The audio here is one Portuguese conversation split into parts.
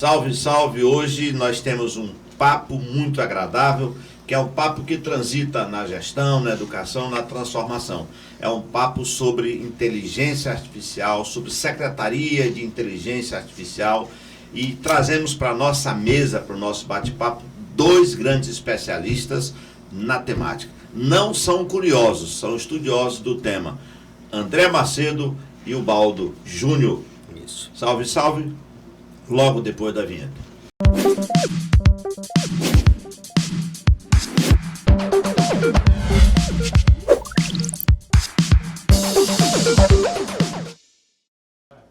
Salve, salve! Hoje nós temos um papo muito agradável, que é um papo que transita na gestão, na educação, na transformação. É um papo sobre inteligência artificial, sobre secretaria de inteligência artificial, e trazemos para a nossa mesa, para o nosso bate-papo, dois grandes especialistas na temática. Não são curiosos, são estudiosos do tema. André Macedo e o Baldo Júnior. Isso. Salve, salve! Logo depois da vinheta.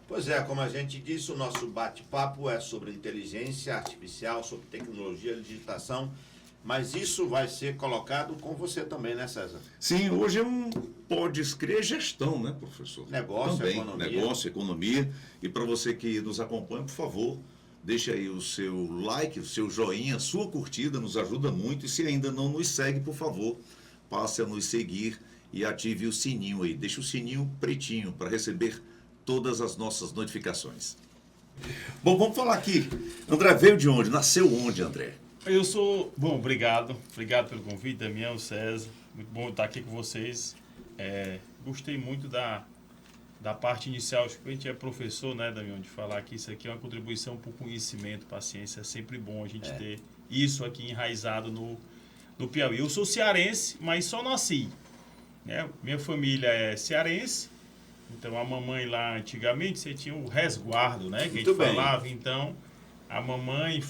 Pois é, como a gente disse, o nosso bate-papo é sobre inteligência artificial, sobre tecnologia e digitação, mas isso vai ser colocado com você também, né, César? Sim, hoje é um pode escrever gestão, né, professor? Negócio, também, economia. Negócio, economia. E para você que nos acompanha, por favor, deixe aí o seu like, o seu joinha, a sua curtida, nos ajuda muito. E se ainda não nos segue, por favor, passe a nos seguir e ative o sininho aí. Deixe o sininho pretinho para receber todas as nossas notificações. Bom, vamos falar aqui. André veio de onde? Nasceu onde, André? Eu sou... Bom, obrigado. Obrigado pelo convite, Damião, César. Muito bom estar aqui com vocês. Gostei muito da parte inicial. Acho que a gente é professor, né, Damião, de falar que isso aqui é uma contribuição para o conhecimento, para a ciência. É sempre bom a gente ter isso aqui enraizado no Piauí. Eu sou cearense, mas só nasci, né? Minha família é cearense. Então, a mamãe lá, antigamente, você tinha o resguardo, né? Que Muito a gente bem. falava. Então, a mamãe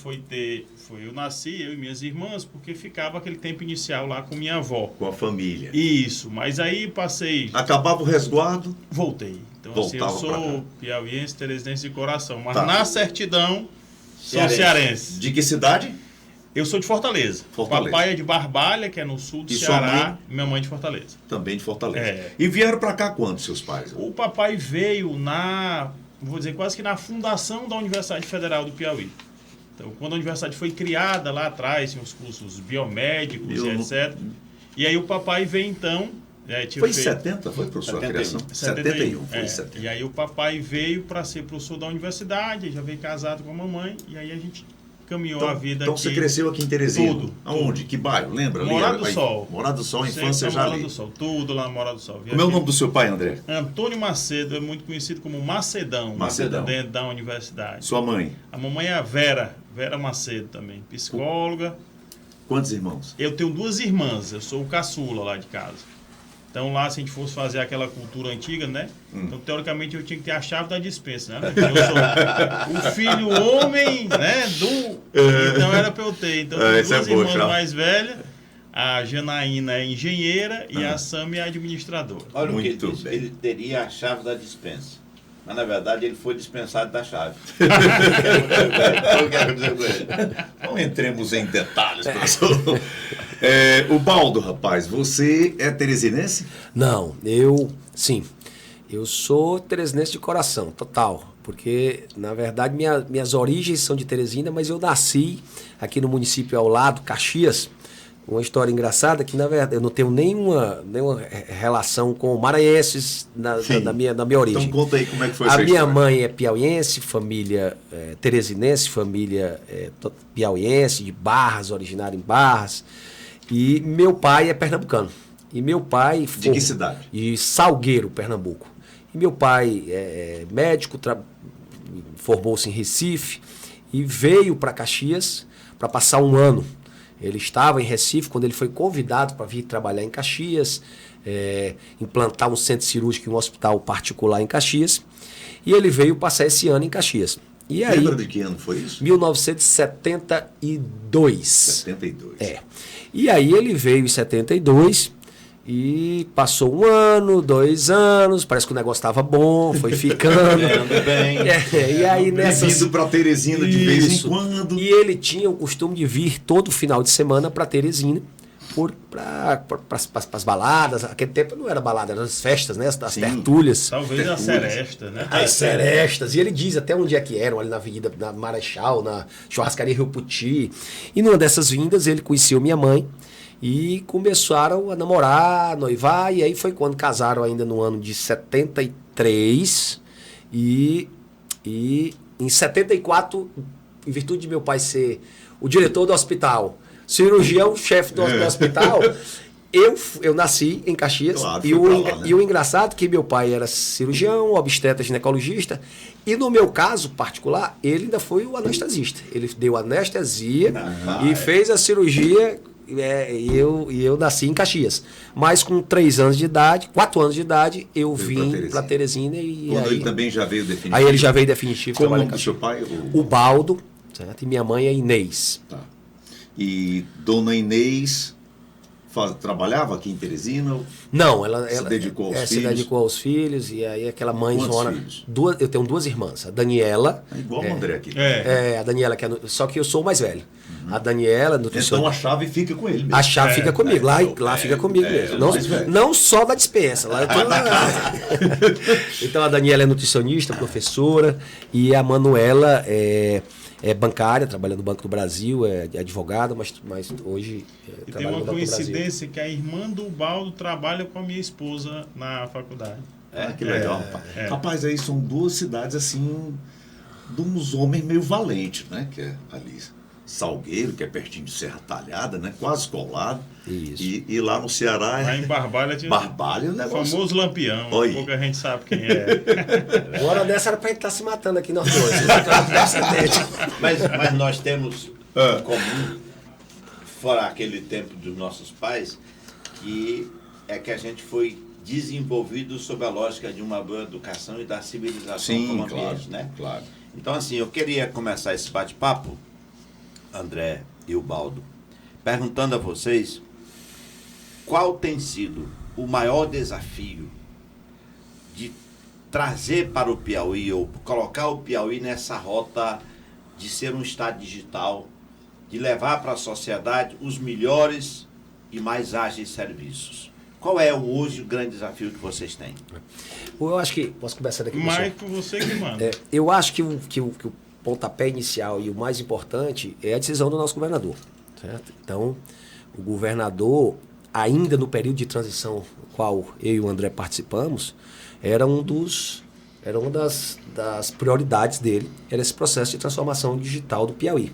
eu nasci, eu e minhas irmãs, porque ficava aquele tempo inicial lá com minha avó. Com a família. Isso, mas aí passei, Acabava o resguardo. voltei. Então, assim, eu Voltava pra sou piauiense, teresinense de coração, mas Tá. na certidão, sou Cearense. cearense. De que cidade? Eu sou de Fortaleza. Fortaleza. Papai é de Barbalha, que é no sul do E sua Ceará, mãe? minha mãe de Fortaleza. Também de Fortaleza. É. E vieram para cá quando, seus pais? O papai veio vou dizer, quase que na fundação da Universidade Federal do Piauí. Então, quando a universidade foi criada lá atrás, tinha os cursos biomédicos e etc. E aí o papai veio então... Foi em 70, foi, professor, a 71. criação? 71, foi em é. 70. E aí o papai veio para ser professor da universidade, já veio casado com a mamãe, e aí a gente caminhou a vida Então aqui. você cresceu aqui em Teresina? Tudo. Aonde? Que bairro? Lembra? Morada Ali, do aí, Sol. Morada do Sol, a Sempre infância já Morada ali. do Sol, tudo lá na Morada do Sol. Como é o nome do seu pai, André? Antônio Macedo, é muito conhecido como Macedão. Macedão. Dentro da universidade. Sua mãe? A mamãe é a Vera Macedo também, psicóloga. Quantos irmãos? Eu tenho duas irmãs, eu sou o caçula lá de casa. Então lá, se a gente fosse fazer aquela cultura antiga, né? Então, teoricamente, eu tinha que ter a chave da dispensa, né? Eu sou o filho homem, né? Então era pra eu ter. Então, eu tenho isso é duas boa, irmãs chave. mais velhas. A Janaína é engenheira e a Sami é administradora. Olha o que ele Muito disse. bem. Ele teria a chave da dispensa. Mas, na verdade, ele foi dispensado da chave. Eu quero dizer com ele. Não entremos em detalhes, professor. O Baldo, rapaz, você é teresinense? Não, sim, eu sou teresinense de coração, total, porque na verdade minhas origens são de Teresina, mas eu nasci aqui no município ao lado, Caxias. Uma história engraçada que na verdade eu não tenho nenhuma relação com maranhenses na minha origem. Então conta aí como é que foi A essa minha história. mãe é piauiense, família teresinense, família piauiense, de Barras, originário em Barras. E meu pai é pernambucano. E meu pai... De que cidade? De Salgueiro, Pernambuco. E meu pai é médico, formou-se em Recife e veio para Caxias para passar um ano. Ele estava em Recife quando ele foi convidado para vir trabalhar em Caxias, implantar um centro cirúrgico em um hospital particular em Caxias. E ele veio passar esse ano em Caxias. E aí, Lembra de que ano foi isso? 1972. 72. E aí ele veio em 72 e passou 1 ano, 2 anos, parece que o negócio estava bom, foi ficando. Ando bem. E aí nessas... Vindo para Teresina de vez em Isso. quando. E ele tinha o costume de vir todo final de semana para Teresina, para as baladas. Naquele tempo não era balada, eram as festas, né? As Sim. tertúlias. Talvez a seresta, né? As serestas. E ele diz até onde é que eram, ali na Avenida na Marechal, na Churrascaria Rio Puti. E numa dessas vindas ele conheceu minha mãe e começaram a namorar, a noivar. E aí foi quando casaram ainda no ano de 73. E em 74 em virtude de meu pai ser o diretor do hospital, cirurgião, chefe do hospital, eu nasci em Caxias. Claro, E o engraçado é que meu pai era cirurgião, obstetra, ginecologista. E no meu caso particular, ele ainda foi o anestesista. Ele deu anestesia e fez a cirurgia. E eu nasci em Caxias. Mas com 4 anos de idade, eu vim para Teresina. Quando ele também já veio definitivo? Aí ele já veio definitivo. Como o nome do seu pai? O Baldo, certo? E minha mãe é Inês. Tá. E Dona Inês trabalhava aqui em Teresina? Não, ela se dedicou aos filhos? Se dedicou aos filhos. E aí aquela mãezona. Quantos filhos? Eu tenho 2 irmãs. A Daniela. É igual o André aqui. A Daniela, só que eu sou o mais velho. A Daniela, Então a chave fica com ele mesmo. A chave fica comigo, lá fica comigo mesmo. Não só da dispensa, lá eu tô na casa. Então a Daniela é nutricionista, professora, e a Manuela é bancária, trabalha no Banco do Brasil, é advogada, mas hoje e trabalha no Banco do Brasil. Tem uma coincidência que a irmã do Baldo trabalha com a minha esposa na faculdade. Que legal, rapaz. Rapaz, aí são 2 cidades assim, de uns homens meio valentes, né? Que é ali Salgueiro, que é pertinho de Serra Talhada, né? Quase colado. Isso. E lá no Ceará... Lá em Barbalha tinha Barbalha, o negócio... famoso Lampião. Oi. Pouca gente sabe quem é. Uma hora dessa era pra gente estar se matando aqui nós dois. Mas nós temos em comum, fora aquele tempo dos nossos pais, que a gente foi desenvolvido sob a lógica de uma boa educação e da civilização como ambiente, né? Claro. Então, assim, eu queria começar esse bate-papo, André e o Baldo, perguntando a vocês qual tem sido o maior desafio de trazer para o Piauí, ou colocar o Piauí nessa rota de ser um estado digital, de levar para a sociedade os melhores e mais ágeis serviços. Qual é hoje o grande desafio que vocês têm? Eu acho que... Posso começar daqui? Maico, você que manda. Eu acho que o pontapé inicial e o mais importante é a decisão do nosso governador. Certo? Então, o governador, ainda no período de transição no qual eu e o André participamos, era uma das prioridades dele, era esse processo de transformação digital do Piauí.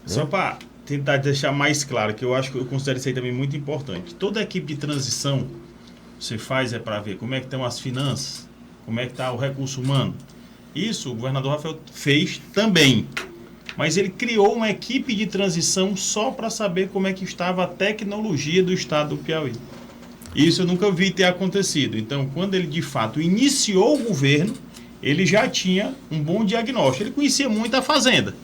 Só para tentar deixar mais claro, que eu acho que eu considero isso aí também muito importante. Toda equipe de transição você faz para ver como é que estão as finanças, como é que está o recurso humano. Isso o governador Rafael fez também. Mas ele criou uma equipe de transição só para saber como é que estava a tecnologia do estado do Piauí. Isso eu nunca vi ter acontecido. Então, quando ele de fato iniciou o governo, ele já tinha um bom diagnóstico. Ele conhecia muito a fazenda.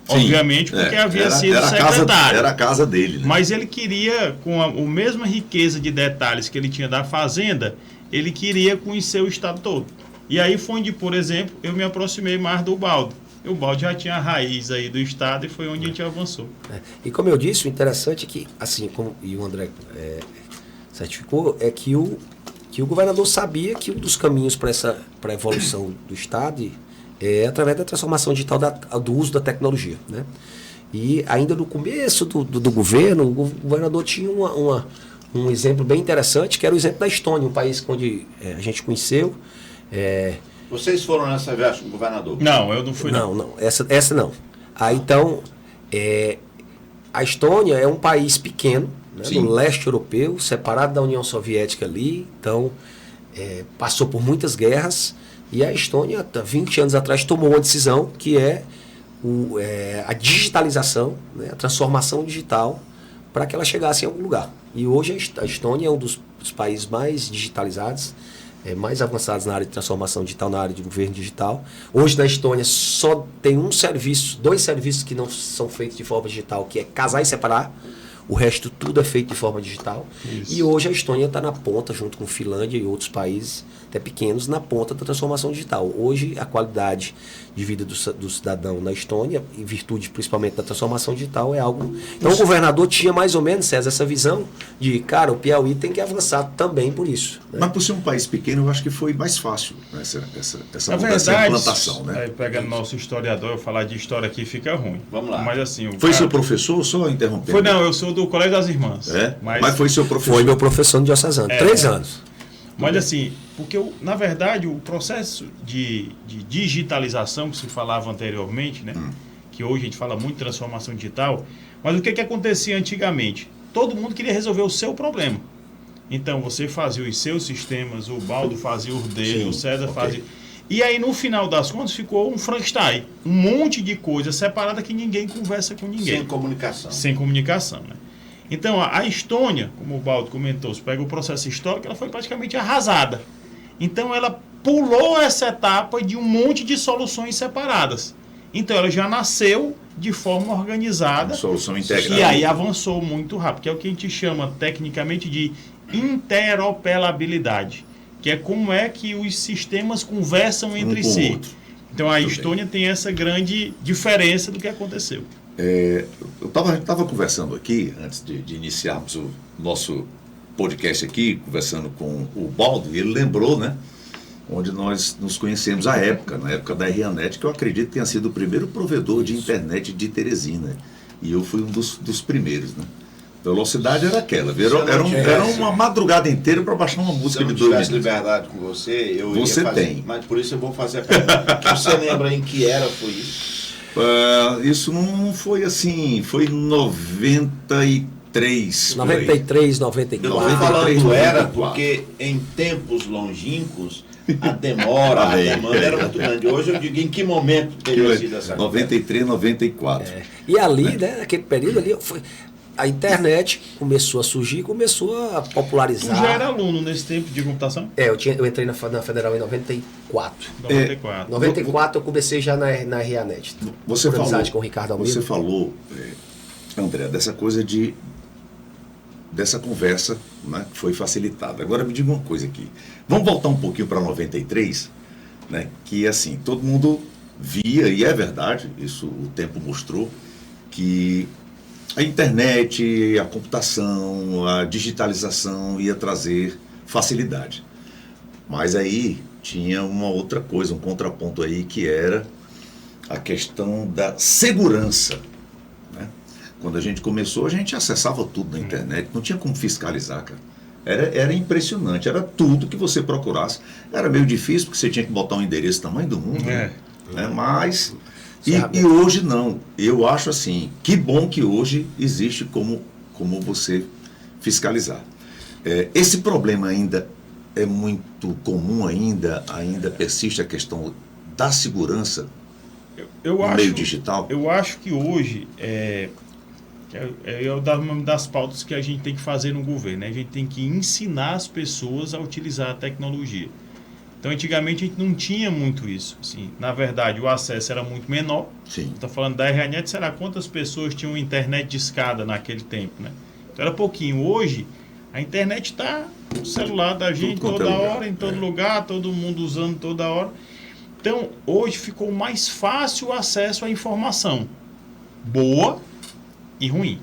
Sim, obviamente, porque havia sido secretário. Era a casa dele. Né? Mas ele queria, com a mesma riqueza de detalhes que ele tinha da fazenda, ele queria conhecer o estado todo. E aí foi onde, por exemplo, eu me aproximei mais do Baldo. O Baldo já tinha a raiz aí do estado e foi onde a gente avançou. E como eu disse, o interessante é que, assim como e o André certificou, é que o governador sabia que um dos caminhos para a evolução do estado é através da transformação digital do uso da tecnologia. Né? E ainda no começo do governo, o governador tinha um exemplo bem interessante, que era o exemplo da Estônia, um país onde a gente conheceu. Vocês foram nessa viagem com o governador? Não, eu não fui. Não. Essa não. Então, a Estônia é um país pequeno, né, no leste europeu, separado da União Soviética ali. Então, passou por muitas guerras. E a Estônia, 20 anos atrás, tomou uma decisão que é a digitalização, né, a transformação digital, para que ela chegasse em algum lugar. E hoje a Estônia é um dos países mais digitalizados, mais avançados na área de transformação digital, na área de governo digital. Hoje na Estônia só tem dois serviços que não são feitos de forma digital, que é casar e separar. O resto tudo é feito de forma digital. Isso. E hoje a Estônia está na ponta, junto com Finlândia e outros países, até pequenos, na ponta da transformação digital. Hoje a qualidade de vida do cidadão na Estônia, em virtude principalmente da transformação digital, é algo... Então o governador tinha mais ou menos, César, essa visão de, cara, o Piauí tem que avançar também por isso. Né? Mas por ser um país pequeno, eu acho que foi mais fácil, né, essa implantação, né? Aí, pegando nosso historiador, eu falar de história aqui fica ruim. Vamos lá. Mas assim... Foi seu professor, só interrompendo? Foi não, eu sou do Colégio das Irmãs. Mas foi seu professor? Foi meu professor no diocesano, 3 anos. Mas assim, porque na verdade o processo de digitalização que se falava anteriormente, né, que hoje a gente fala muito de transformação digital, mas o que acontecia antigamente? Todo mundo queria resolver o seu problema. Então, você fazia os seus sistemas, o Baldo fazia o dele, o César fazia... E aí, no final das contas, ficou um Frankenstein. Um monte de coisa separada que ninguém conversa com ninguém. Sem comunicação. Sem comunicação, né? Então, a Estônia, como o Baldo comentou, se pega o processo histórico, ela foi praticamente arrasada. Então, ela pulou essa etapa de um monte de soluções separadas. Então, ela já nasceu de forma organizada. Solução integrada. E aí avançou muito rápido, que é o que a gente chama tecnicamente de interoperabilidade, que é como é que os sistemas conversam entre si. Outro. Então, a Estônia tem essa grande diferença do que aconteceu. Eu estava conversando aqui, antes de iniciarmos o nosso podcast aqui, conversando com o Baldo, e ele lembrou, né, onde nós nos conhecemos na época da RIANET, que eu acredito que tenha sido o primeiro provedor de internet de Teresina. E eu fui um dos primeiros, né? A velocidade era aquela, era uma madrugada inteira para baixar uma música de 2 minutos. Se eu não tivesse liberdade com você, eu você ia fazer. Tem. Mas por isso eu vou fazer a pergunta. Você lembra em que era foi isso? Isso não foi assim, foi em 93. 93, Eu 94. estou falando 94. era porque em tempos longínquos a demora, a demanda era muito grande. Hoje eu digo em que momento teria sido essa 93, 94. E ali, né, naquele período ali, a internet começou a surgir, começou a Tu popularizar. já era aluno nesse tempo de computação? Eu entrei na Federal em 94. 94. 94 eu comecei já na RIANET. Você por amizade falou, com o Ricardo Almeida. você falou, André, dessa coisa dessa conversa, né, que foi facilitada. Agora me diga uma coisa aqui. Vamos voltar um pouquinho para 93, né, que assim, todo mundo via, e é verdade, isso o tempo mostrou, que a internet, a computação, a digitalização ia trazer facilidade. Mas aí tinha uma outra coisa, um contraponto aí, que era a questão da segurança. Né? Quando a gente começou, a gente acessava tudo na internet, não tinha como fiscalizar, cara. Era impressionante, era tudo que você procurasse. Era meio difícil, porque você tinha que botar um endereço do tamanho do mundo, né? Mas... E hoje não. Eu acho assim, que bom que hoje existe como você fiscalizar. Esse problema ainda é muito comum, ainda persiste a questão da segurança no meio digital. Eu acho que hoje é uma das pautas que a gente tem que fazer no governo, né? A gente tem que ensinar as pessoas a utilizar a tecnologia. Então, antigamente, a gente não tinha muito isso. Assim, na verdade, o acesso era muito menor. Estou falando da RIANET, será quantas pessoas tinham internet de escada naquele tempo, né? Então, era pouquinho. Hoje, a internet está no celular da gente toda hora, em todo lugar, todo mundo usando toda hora. Então, hoje ficou mais fácil o acesso à informação. Boa e ruim.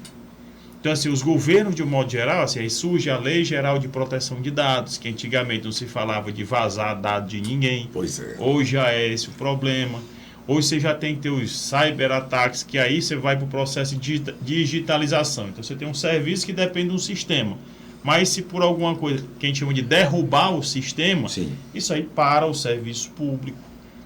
Então, assim, os governos, de um modo geral, assim, aí surge a Lei Geral de Proteção de Dados, que antigamente não se falava de vazar dados de ninguém. Pois é. Hoje já é esse o problema. Hoje você já tem que ter os cyberataques, que aí você vai para o processo de digitalização. Então, você tem um serviço que depende de um sistema. Mas se por alguma coisa que a gente chama de derrubar o sistema, isso aí para o serviço público.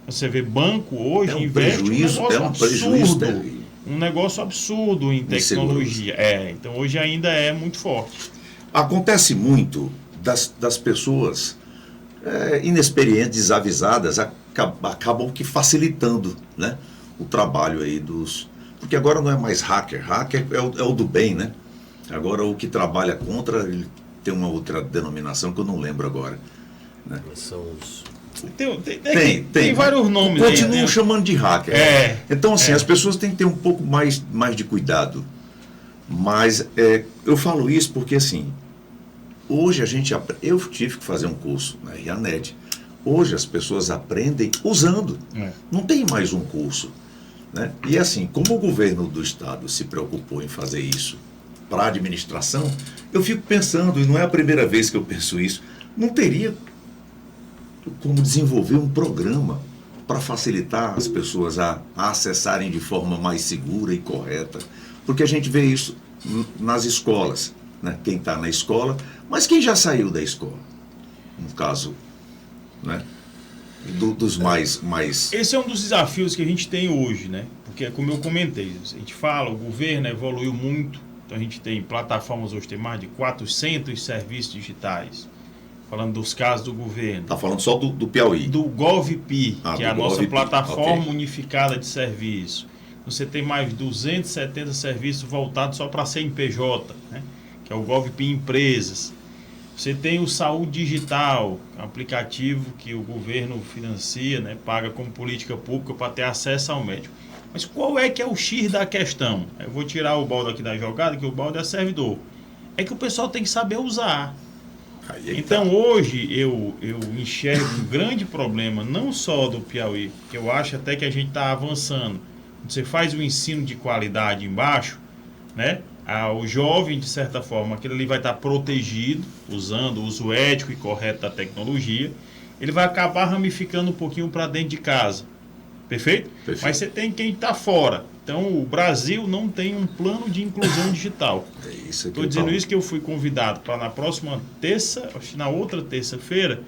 Você vê banco hoje investe um prejuízo absurdo. Um negócio absurdo em tecnologia. Então hoje ainda é muito forte. Acontece muito das pessoas inexperientes, desavisadas, acabam que facilitando, né, o trabalho aí Porque agora não é mais hacker é o do bem, né? Agora o que trabalha contra, ele tem uma outra denominação que eu não lembro agora. Né? São os... Tem vários nomes. Continuam chamando de hacker. Então, assim, as pessoas têm que ter um pouco mais de cuidado. Mas eu falo isso porque, assim, hoje eu tive que fazer um curso na RIANET. Hoje as pessoas aprendem usando. Não tem mais um curso. Né? E, assim, como o governo do estado se preocupou em fazer isso para a administração, eu fico pensando, e não é a primeira vez que eu penso isso, não teria como desenvolver um programa para facilitar as pessoas a acessarem de forma mais segura e correta. Porque a gente vê isso nas escolas, né? Quem está na escola, mas quem já saiu da escola, no caso, né? dos mais... Esse é um dos desafios que a gente tem hoje, né? Porque, como eu comentei, a gente fala, o governo evoluiu muito, então a gente tem plataformas, hoje tem mais de 400 serviços digitais, falando dos casos do governo. Está falando só do Piauí. Do GovPi, que é a nossa plataforma okay. unificada de serviço. Você tem mais de 270 serviços voltados só para CNPJ, né? Que é o GovPi Empresas. Você tem o Saúde Digital, um aplicativo que o governo financia, né, paga como política pública para ter acesso ao médico. Mas qual é que é o X da questão? Eu vou tirar o balde aqui da jogada, que o balde é servidor. É que o pessoal tem que saber usar. Então hoje eu enxergo um grande problema, não só do Piauí, que eu acho até que a gente está avançando. Você faz um ensino de qualidade embaixo, né? O jovem, de certa forma, aquele ali vai estar protegido, usando o uso ético e correto da tecnologia. Ele vai acabar ramificando um pouquinho para dentro de casa. Perfeito? Perfeito? Mas você tem quem está fora. Então, o Brasil não tem um plano de inclusão digital. Estou dizendo isso que eu fui convidado para na próxima terça, acho que na outra terça-feira,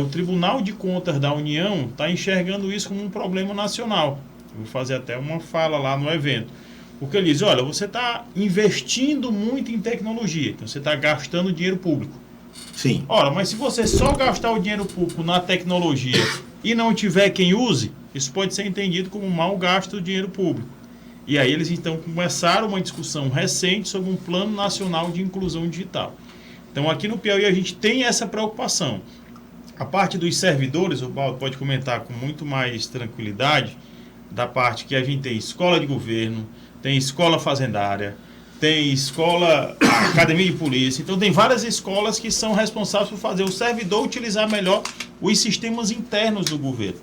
o Tribunal de Contas da União está enxergando isso como um problema nacional. Eu vou fazer até uma fala lá no evento. Porque ele diz, olha, você está investindo muito em tecnologia, então você está gastando dinheiro público. Sim. Ora, mas se você só gastar o dinheiro público na tecnologia e não tiver quem use, isso pode ser entendido como um mau gasto do dinheiro público. E aí eles então começaram uma discussão recente sobre um plano nacional de inclusão digital. Então aqui no Piauí a gente tem essa preocupação. A parte dos servidores, o Baldo pode comentar com muito mais tranquilidade, da parte que a gente tem escola de governo, tem escola fazendária, tem escola, academia de polícia. Então tem várias escolas que são responsáveis por fazer o servidor utilizar melhor os sistemas internos do governo.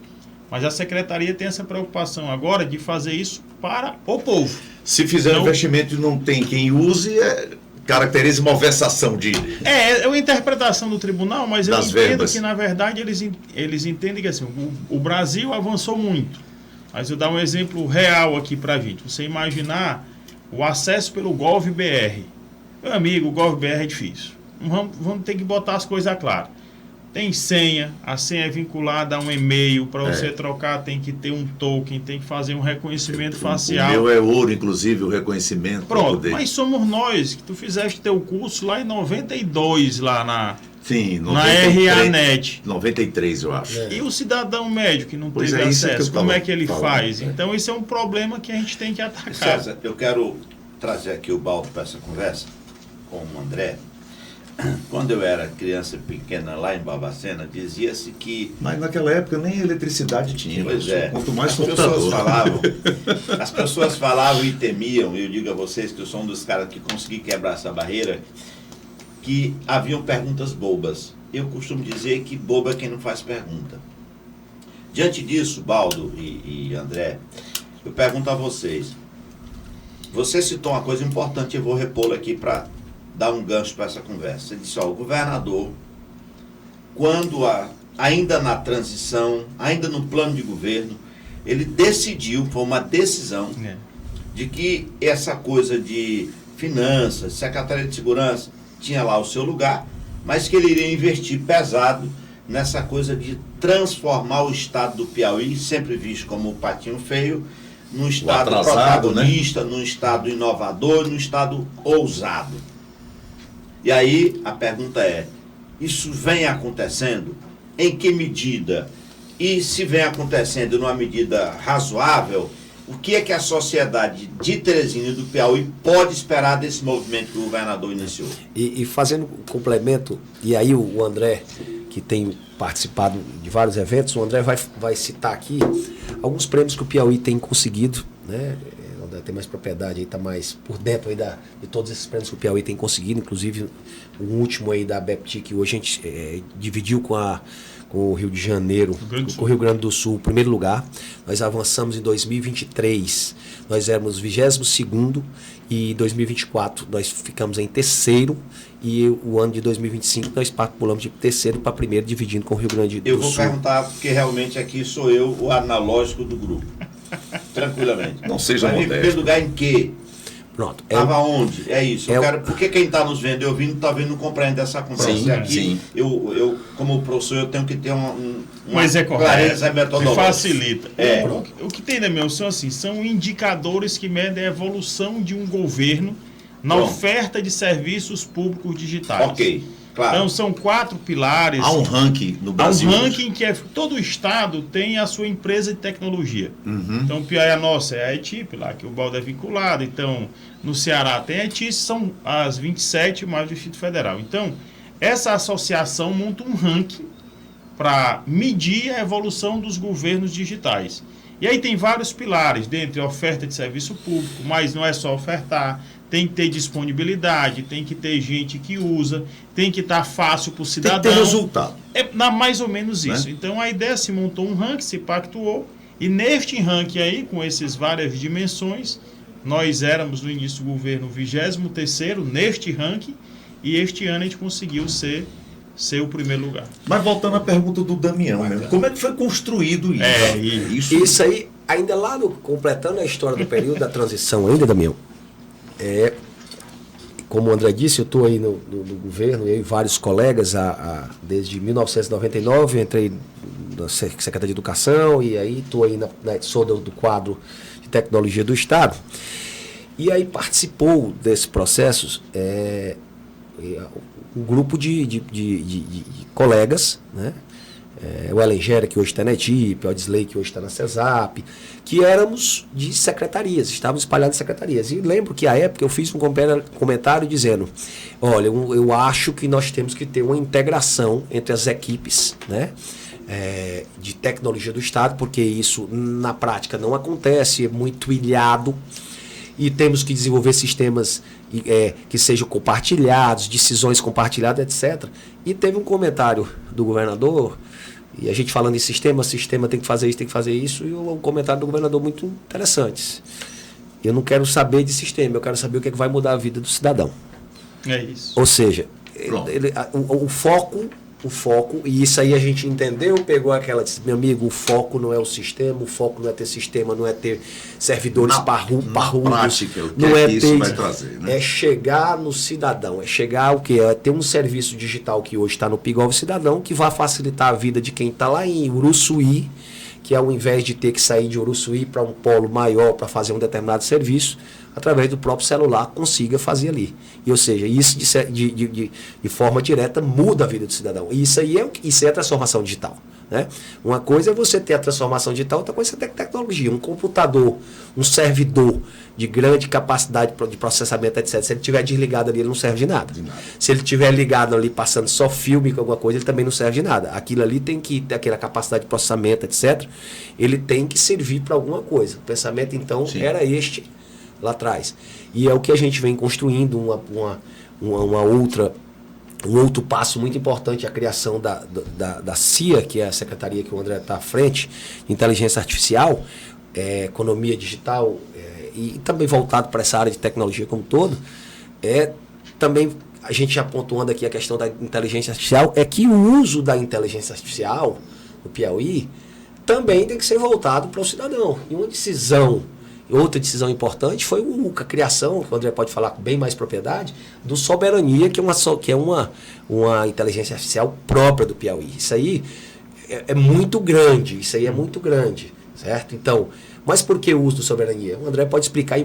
Mas a secretaria tem essa preocupação agora de fazer isso para o povo. Se fizer um investimento e não tem quem use, caracteriza uma malversação de... É uma interpretação do tribunal, mas eu entendo verbas. Que, na verdade, eles entendem que assim, o Brasil avançou muito. Mas eu dar um exemplo real aqui para a gente. Você imaginar o acesso pelo GovBR. Meu amigo, o GovBR é difícil. Vamos ter que botar as coisas claras. Tem senha, a senha é vinculada a um e-mail. Para você trocar, tem que ter um token, tem que fazer um reconhecimento facial. O meu é ouro, inclusive, o reconhecimento. Pronto, mas somos nós, que tu fizeste teu curso lá em 92, lá na... Sim, 93, na RANet. 93, eu acho. E o cidadão médio que não teve acesso, como é que ele faz? Então, isso é um problema que a gente tem que atacar. César, eu quero trazer aqui o Baldo para essa conversa com o André. Quando eu era criança pequena lá em Barbacena, dizia-se que... Mas naquela época nem eletricidade tinha. Pois é. Quanto mais computador. As pessoas falavam e temiam, eu digo a vocês que eu sou um dos caras que consegui quebrar essa barreira, que haviam perguntas bobas. Eu costumo dizer que bobo é quem não faz pergunta. Diante disso, Baldo e André, eu pergunto a vocês. Você citou uma coisa importante, eu vou repô-la aqui para dar um gancho para essa conversa. Você disse, o governador, quando ainda na transição, ainda no plano de governo, ele decidiu, foi uma decisão, de que essa coisa de finanças, Secretaria de Segurança, tinha lá o seu lugar, mas que ele iria investir pesado nessa coisa de transformar o estado do Piauí, sempre visto como o patinho feio, num estado protagonista, num estado inovador, num estado ousado. E aí a pergunta é, isso vem acontecendo? Em que medida? E se vem acontecendo numa medida razoável, o que é que a sociedade de Teresina e do Piauí pode esperar desse movimento que o governador iniciou? E fazendo um complemento, e aí o André, que tem participado de vários eventos, o André vai citar aqui alguns prêmios que o Piauí tem conseguido, né? O André tem mais propriedade, aí está mais por dentro aí de todos esses prêmios que o Piauí tem conseguido, inclusive o último aí da BEPTI, que hoje a gente dividiu com o Rio de Janeiro, com o Rio Grande do Sul, primeiro lugar. Nós avançamos em 2023, nós éramos 22º, e em 2024 nós ficamos em terceiro, e o ano de 2025 nós pulamos de terceiro para primeiro, dividindo com o Rio Grande do Sul. Eu vou perguntar, porque realmente aqui sou eu o analógico do grupo. Tranquilamente. Não seja modesto. Em primeiro lugar em quê? Pronto. Estava onde? É isso. É Eu o- quero, porque quem está nos vendo e ouvindo, está vendo, não compreende essa conversa. Sim, E aqui, sim. eu, como professor, eu tenho que ter uma Mas é correto. clareza Que metodológica. facilita. É. O que tem, né, meu? São indicadores que medem a evolução de um governo na Pronto. oferta de serviços públicos digitais. Ok, claro. Então, são 4 pilares. Há um ranking no Há um Brasil. ranking que todo estado tem a sua empresa de tecnologia. Então, o Piauí, a nossa é a ETIP, lá que o Balde é vinculado. Então, no Ceará tem a ETIS, são as 27 mais do Distrito Federal. Então, essa associação monta um ranking para medir a evolução dos governos digitais. E aí tem vários pilares, dentre a oferta de serviço público, mas não é só ofertar, tem que ter disponibilidade, tem que ter gente que usa, tem que estar fácil para o Tem que cidadão. ter resultado. Mais ou menos isso. Né? Então a ideia se montou um ranking, se pactuou, e neste ranking aí, com essas várias dimensões, nós éramos no início do governo 23º neste ranking, e este ano a gente conseguiu ser o primeiro lugar. Mas voltando à pergunta do Damião, mesmo, como é que foi construído isso? Isso aí, ainda lá completando a história do período da transição ainda, Damião, como o André disse, eu estou aí no governo, eu e vários colegas, desde 1999, eu entrei na Secretaria de Educação, e aí estou aí sou do quadro de tecnologia do Estado. E aí participou desse processo um grupo de colegas, né? O Elengera, que hoje está na ETIP, o Odisley, que hoje está na CESAP, que éramos de secretarias, estávamos espalhados em secretarias. E lembro que, à época, eu fiz um comentário dizendo, olha, eu acho que nós temos que ter uma integração entre as equipes, né, de tecnologia do Estado, porque isso, na prática, não acontece, é muito ilhado, e temos que desenvolver sistemas que sejam compartilhados, decisões compartilhadas, etc. E teve um comentário do governador, e a gente falando em sistema tem que fazer isso, e um comentário do governador muito interessante. Eu não quero saber de sistema, eu quero saber o que é que vai mudar a vida do cidadão. É isso. Ou seja, o foco, e isso aí a gente entendeu, pegou aquela, disse, meu amigo, o foco não é o sistema, o foco não é ter sistema, não é ter servidores parrudos, prática, o que não é é que isso ter, vai trazer, né? é chegar no cidadão, é chegar o quê? É ter um serviço digital que hoje está no Pigov Cidadão, que vai facilitar a vida de quem está lá em Uruçuí, que ao invés de ter que sair de Uruçuí para um polo maior para fazer um determinado serviço, através do próprio celular, consiga fazer ali. E, ou seja, isso de forma direta muda a vida do cidadão. E isso aí isso é a transformação digital. Né? Uma coisa é você ter a transformação digital, outra coisa é você ter tecnologia. Um computador, um servidor de grande capacidade de processamento, etc. Se ele estiver desligado ali, ele não serve de nada. Se ele estiver ligado ali, passando só filme com alguma coisa, ele também não serve de nada. Aquilo ali tem que ter aquela capacidade de processamento, etc. Ele tem que servir para alguma coisa. O pensamento, então, era este lá atrás. E é o que a gente vem construindo, um outro passo muito importante, a criação da CIA, que é a secretaria que o André está à frente, Inteligência Artificial, Economia Digital, e também voltado para essa área de tecnologia como um todo. Também a gente já pontuando aqui a questão da inteligência artificial, é que o uso da inteligência artificial no Piauí também tem que ser voltado para o cidadão. E outra decisão importante foi a criação, que o André pode falar com bem mais propriedade, do Soberania, que é uma inteligência artificial própria do Piauí. Isso aí é muito grande, certo? Então, mas por que o uso do Soberania? O André pode explicar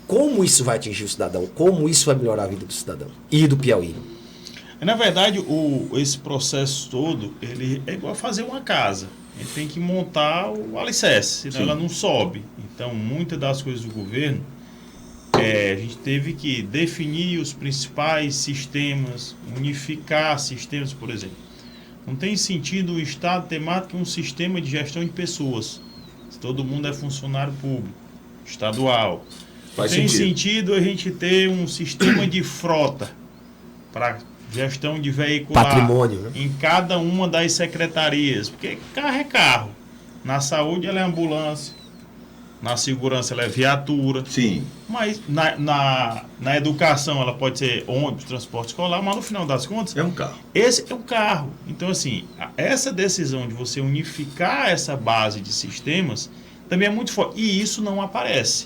como isso vai atingir o cidadão, como isso vai melhorar a vida do cidadão e do Piauí. Na verdade, esse processo todo, ele é igual a fazer uma casa. Ele tem que montar o alicerce, senão ela não sobe. Então, muitas das coisas do governo, a gente teve que definir os principais sistemas, unificar sistemas, por exemplo. Não tem sentido o Estado ter mais que um sistema de gestão de pessoas. Se todo mundo é funcionário público, estadual. Faz tem sentido. sentido a gente ter um sistema de frota para gestão de veicular Patrimônio, né? em cada uma das secretarias, porque carro é carro. Na saúde ela é ambulância, na segurança ela é viatura. Sim. Mas na educação ela pode ser ônibus, transporte escolar, mas no final das contas É um carro. esse é um carro. Então, assim, essa decisão de você unificar essa base de sistemas também é muito forte. E isso não aparece.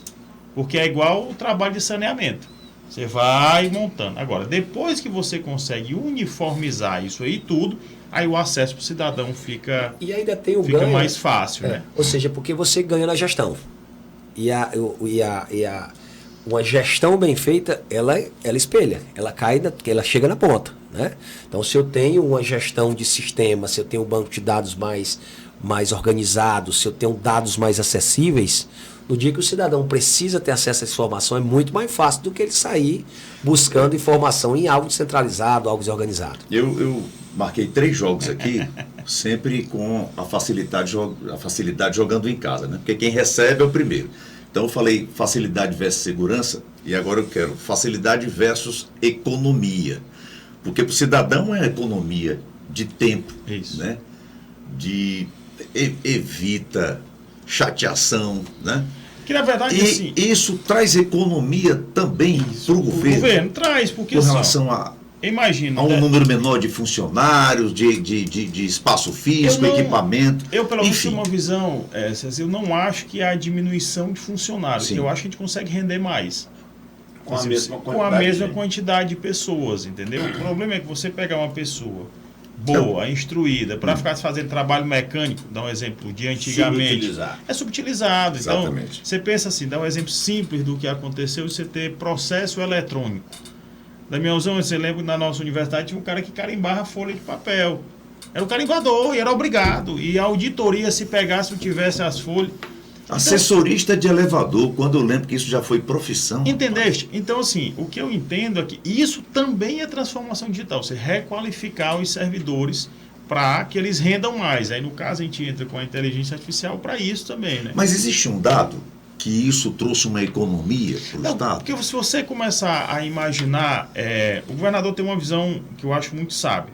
Porque é igual o trabalho de saneamento. Você vai montando. Agora, depois que você consegue uniformizar isso aí tudo, aí o acesso para o cidadão fica, E ainda tem o fica ganho, mais fácil, né? Ou seja, porque você ganha na gestão. Uma gestão bem feita, ela espelha, ela chega na ponta, né? Então, se eu tenho uma gestão de sistema, se eu tenho um banco de dados mais organizado, se eu tenho dados mais acessíveis, no dia que o cidadão precisa ter acesso a essa informação, é muito mais fácil do que ele sair buscando informação em algo descentralizado, algo desorganizado. Eu marquei 3 jogos aqui, sempre com a facilidade jogando em casa, né? Porque quem recebe é o primeiro. Então eu falei facilidade versus segurança, e agora eu quero facilidade versus economia. Porque para o cidadão é a economia de tempo, Isso. né? Evita chateação, né? Que na verdade, E assim, isso traz economia também para o o governo, governo traz, porque com assim, relação a imagina, um né? número menor de funcionários, de espaço físico, equipamento. Eu, pelo menos, enfim. tenho uma visão, eu não acho que há diminuição de funcionários. Sim. Eu acho que a gente consegue render mais. Com a mesma Com a quantidade mesma de- quantidade de pessoas, entendeu? O problema é que você pegar uma pessoa boa, instruída, para ficar fazendo trabalho mecânico, dá um exemplo de antigamente, Subutilizar. é subutilizado. Então, Exatamente. você pensa assim, dá um exemplo simples do que aconteceu, você ter processo eletrônico. Damiãozão, você lembra que na nossa universidade tinha um cara que carimbava folha de papel. Era o carimbador e era obrigado. E a auditoria, se pegasse, não tivesse as folhas. Assessorista de elevador, quando eu lembro que isso já foi profissão. Entendeste? Então, assim, o que eu entendo é que isso também é transformação digital. Você requalificar os servidores para que eles rendam mais. Aí, no caso, a gente entra com a inteligência artificial para isso também, né? Mas existe um dado que isso trouxe uma economia para o Não, Estado? porque se você começar a imaginar, o governador tem uma visão que eu acho muito sábia.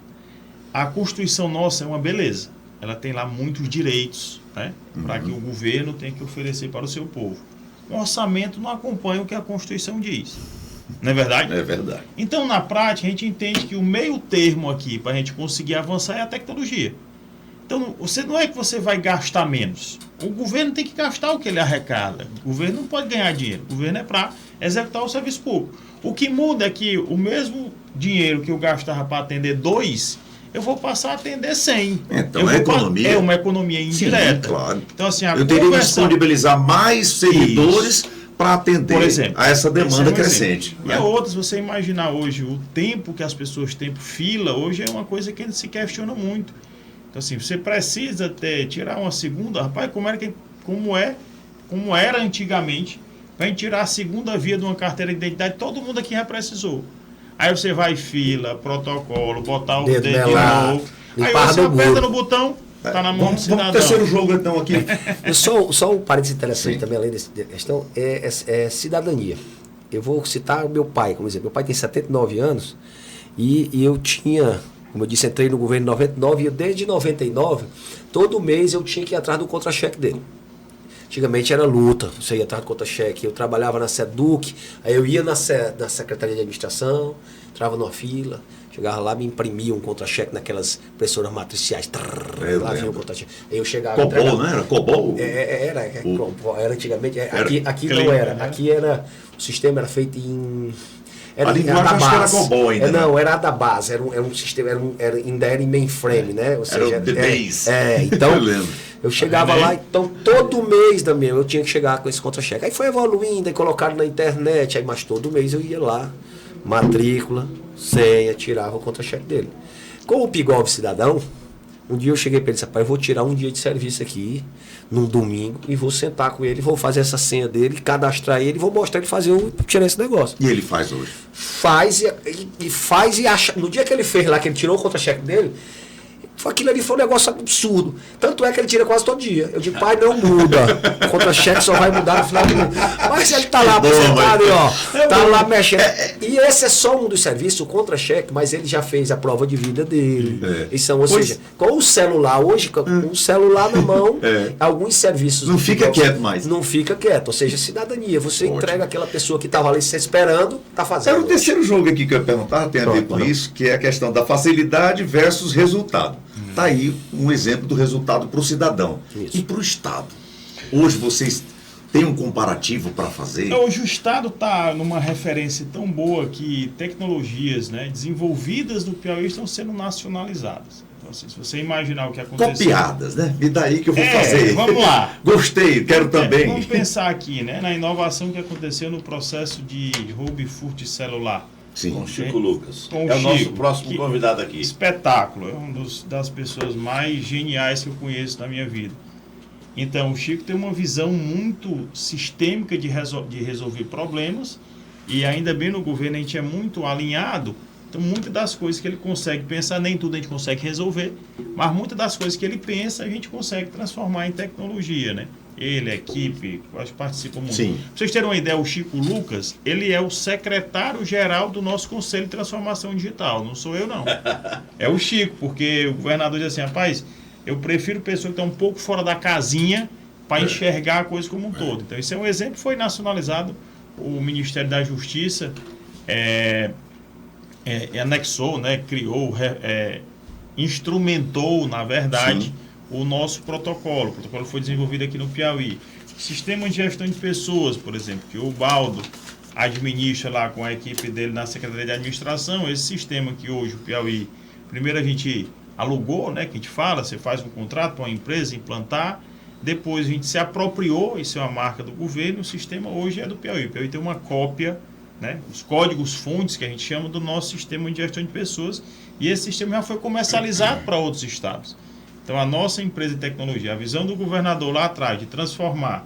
A Constituição nossa é uma beleza. Ela tem lá muitos direitos, né, para que o governo tem que oferecer para o seu povo. O orçamento não acompanha o que a Constituição diz. Não é verdade? É verdade. Então, na prática, a gente entende que o meio termo aqui para a gente conseguir avançar é a tecnologia. Então, não é que você vai gastar menos. O governo tem que gastar o que ele arrecada. O governo não pode ganhar dinheiro. O governo é para executar o serviço público. O que muda é que o mesmo dinheiro que eu gastava para atender 2, eu vou passar a atender 100. Então, é economia. É uma economia indireta. Sim, claro. Então, assim, a Eu teria que conversão... disponibilizar mais servidores para atender Por exemplo, a essa demanda esse é um crescente. exemplo. né? E outras, você imaginar hoje o tempo que as pessoas têm por fila, hoje é uma coisa que a gente se questiona muito. Então, assim, você precisa tirar uma segunda... Rapaz, como era antigamente, para a gente tirar a segunda via de uma carteira de identidade, todo mundo aqui já precisou. Aí você vai fila, protocolo, botar o Dedo dedo de melar, novo. Aí limpar você do aperta burro. no botão, tá na mão do Vamos pro cidadão. terceiro jogo, então, aqui. Só um parênteses interessante Sim. também, além dessa questão, é cidadania. Eu vou citar o meu pai, como exemplo. Meu pai tem 79 anos e eu tinha, como eu disse, entrei no governo em 99 e eu, desde 99, todo mês eu tinha que ir atrás do contra-cheque dele. Antigamente era luta, você ia atrás do contra-cheque. Eu trabalhava na SEDUC, aí eu ia na Secretaria de Administração, entrava numa fila, chegava lá, me imprimia um contra-cheque naquelas impressoras matriciais. Eu Lá vinha o lembro. contra-cheque. Aí eu chegava... Cobol, entregava- né? Era Cobol? Era antigamente. Era Aqui não Clean, era. né? Aqui era. O sistema era feito em. A linguagem acho que era COBOL ainda, Não, né? era a da base. Era um sistema. Ainda era em mainframe, né? Ou Era o The Base. Então. Eu lembro. Eu chegava lá, então todo mês também eu tinha que chegar com esse contra-cheque. Aí foi evoluindo, aí colocaram na internet, aí, mas todo mês eu ia lá, matrícula, senha, tirava o contra-cheque dele. Com o Pigov Cidadão, um dia eu cheguei para ele e disse, rapaz, eu vou tirar um dia de serviço aqui, num domingo, e vou sentar com ele, vou fazer essa senha dele, cadastrar ele, vou mostrar ele tirar esse negócio. E ele faz hoje. Faz e acha. No dia que ele fez lá, que ele tirou o contra-cheque dele, aquilo ali foi um negócio absurdo. Tanto é que ele tira quase todo dia. Eu digo, pai, não muda. O contra-cheque só vai mudar no final do mês. Mas ele tá lá aposentado, ó. Tá lá mexendo. E esse é só um dos serviços, o contra-cheque, mas ele já fez a prova de vida dele. Ou seja, com o celular, hoje, com o celular na mão, alguns serviços. Não fica quieto mais. Não fica quieto. Ou seja, cidadania. Você entrega aquela pessoa que estava ali se esperando, tá fazendo. Era o terceiro jogo aqui que eu ia perguntar, tem a ver com isso, que é a questão da facilidade versus resultado. Está aí um exemplo do resultado para o cidadão. Isso. E para o Estado. Hoje vocês Tem um comparativo para fazer? Hoje o Estado está numa referência tão boa que tecnologias, né, desenvolvidas no Piauí estão sendo nacionalizadas. Então, assim, se você imaginar o que aconteceu... Copiadas, né? E daí que eu vou fazer. Vamos lá. Gostei, quero também. Vamos pensar aqui, né, na inovação que aconteceu no processo de roubo e furto de celular. Sim. Com Chico Lucas. Com o É o nosso Chico, próximo convidado aqui. Espetáculo. É uma das pessoas mais geniais que eu conheço na minha vida. Então, o Chico tem uma visão muito sistêmica de resolver problemas e ainda bem no governo a gente é muito alinhado. Então, muitas das coisas que ele consegue pensar, nem tudo a gente consegue resolver, mas muitas das coisas que ele pensa a gente consegue transformar em tecnologia, né? Ele, a equipe, eu acho que participam muito. Sim. Pra vocês terem uma ideia, o Chico Lucas, ele é o secretário-geral do nosso Conselho de Transformação Digital. Não sou eu, não. É o Chico, porque o governador diz assim, rapaz, eu prefiro pessoa que está um pouco fora da casinha para enxergar a coisa como um todo. Então, esse é um exemplo, foi nacionalizado, o Ministério da Justiça anexou, né, criou, instrumentou, na verdade, Sim. o nosso protocolo. O protocolo foi desenvolvido aqui no Piauí. Sistema de gestão de pessoas, por exemplo, que o Baldo administra lá com a equipe dele na Secretaria de Administração, esse sistema que hoje o Piauí, primeiro a gente alugou, né, que a gente fala, você faz um contrato para uma empresa implantar, depois a gente se apropriou, isso é uma marca do governo, o sistema hoje é do Piauí. O Piauí tem uma cópia, né, os códigos fontes que a gente chama do nosso sistema de gestão de pessoas, e esse sistema já foi comercializado para outros estados. Então a nossa empresa de tecnologia, a visão do governador lá atrás de transformar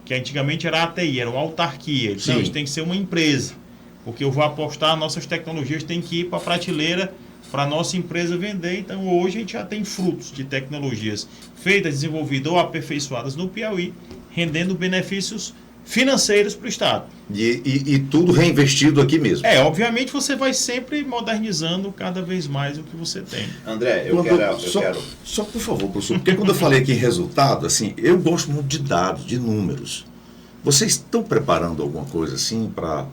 que antigamente era a ATI, era uma autarquia, então isso tem que ser uma empresa, porque eu vou apostar, nossas tecnologias têm que ir para a prateleira para a nossa empresa vender. Então hoje a gente já tem frutos de tecnologias feitas, desenvolvidas ou aperfeiçoadas no Piauí, rendendo benefícios financeiros para o Estado. E tudo reinvestido aqui mesmo. Obviamente você vai sempre modernizando cada vez mais o que você tem. André, eu quero... Só por favor, professor, porque quando eu falei aqui em resultado, assim, eu gosto muito de dados, de números. Vocês estão preparando alguma coisa assim para,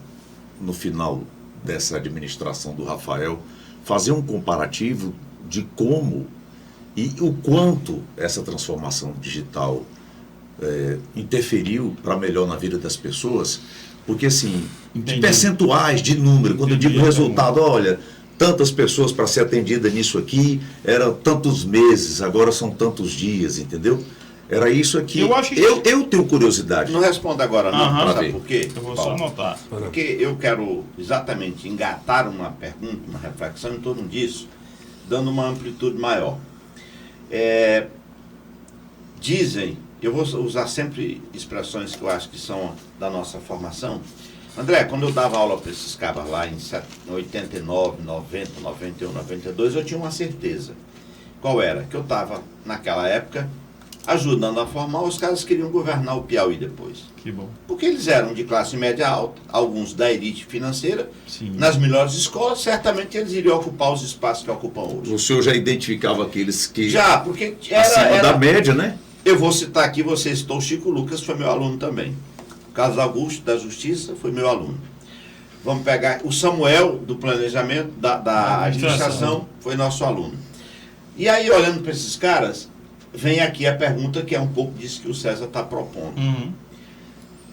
no final dessa administração do Rafael, fazer um comparativo de como e o quanto essa transformação digital interferiu para melhor na vida das pessoas? Porque, assim, de percentuais, de número, quando eu digo resultado, olha, tantas pessoas para ser atendida nisso aqui, eram tantos meses, agora são tantos dias, entendeu? Era isso aqui. Eu tenho curiosidade. Não responda agora, não, sabe ver. por quê? Eu vou só anotar. Porque eu quero exatamente engatar uma pergunta, uma reflexão em torno disso, dando uma amplitude maior. Dizem, eu vou usar sempre expressões que eu acho que são da nossa formação. André, quando eu dava aula para esses cabas lá em 89, 90, 91, 92, eu tinha uma certeza. Qual era? Que eu estava, naquela época, ajudando a formar, os caras queriam governar o Piauí depois. Que bom. Porque eles eram de classe média alta, alguns da elite financeira, Sim. nas melhores escolas, certamente eles iriam ocupar os espaços que ocupam hoje. O senhor já identificava aqueles que... Já, porque acima da média, né? Eu vou citar aqui, você citou o Chico Lucas, foi meu aluno também. O Carlos Augusto, da Justiça, foi meu aluno. Vamos pegar o Samuel, do planejamento, da administração, foi nosso aluno. E aí, olhando para esses caras, vem aqui a pergunta que é um pouco disso que o César está propondo. Uhum.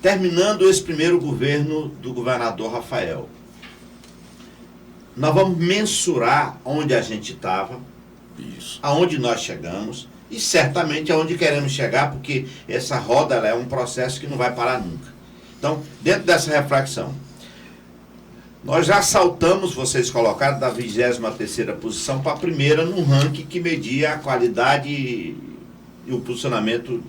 Terminando esse primeiro governo do governador Rafael, nós vamos mensurar onde a gente estava, aonde nós chegamos e certamente aonde queremos chegar, porque essa roda ela é um processo que não vai parar nunca. Então, dentro dessa reflexão, nós já saltamos, vocês colocaram, da 23ª posição para a primeira no ranking que media a qualidade e o posicionamento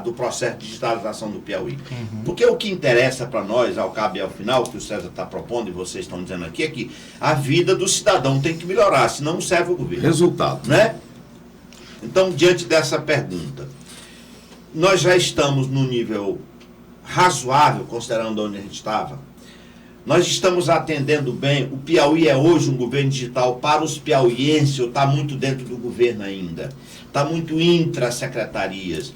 do processo de digitalização do Piauí. Uhum. Porque o que interessa para nós, ao cabo e ao final, o que o César está propondo e vocês estão dizendo aqui, é que a vida do cidadão tem que melhorar, senão não serve o governo. Resultado. Né? Então, diante dessa pergunta, nós já estamos no nível razoável, considerando onde a gente estava. Nós estamos atendendo bem. O Piauí é hoje um governo digital para os piauienses, ou está muito dentro do governo ainda. Está muito intra-secretarias.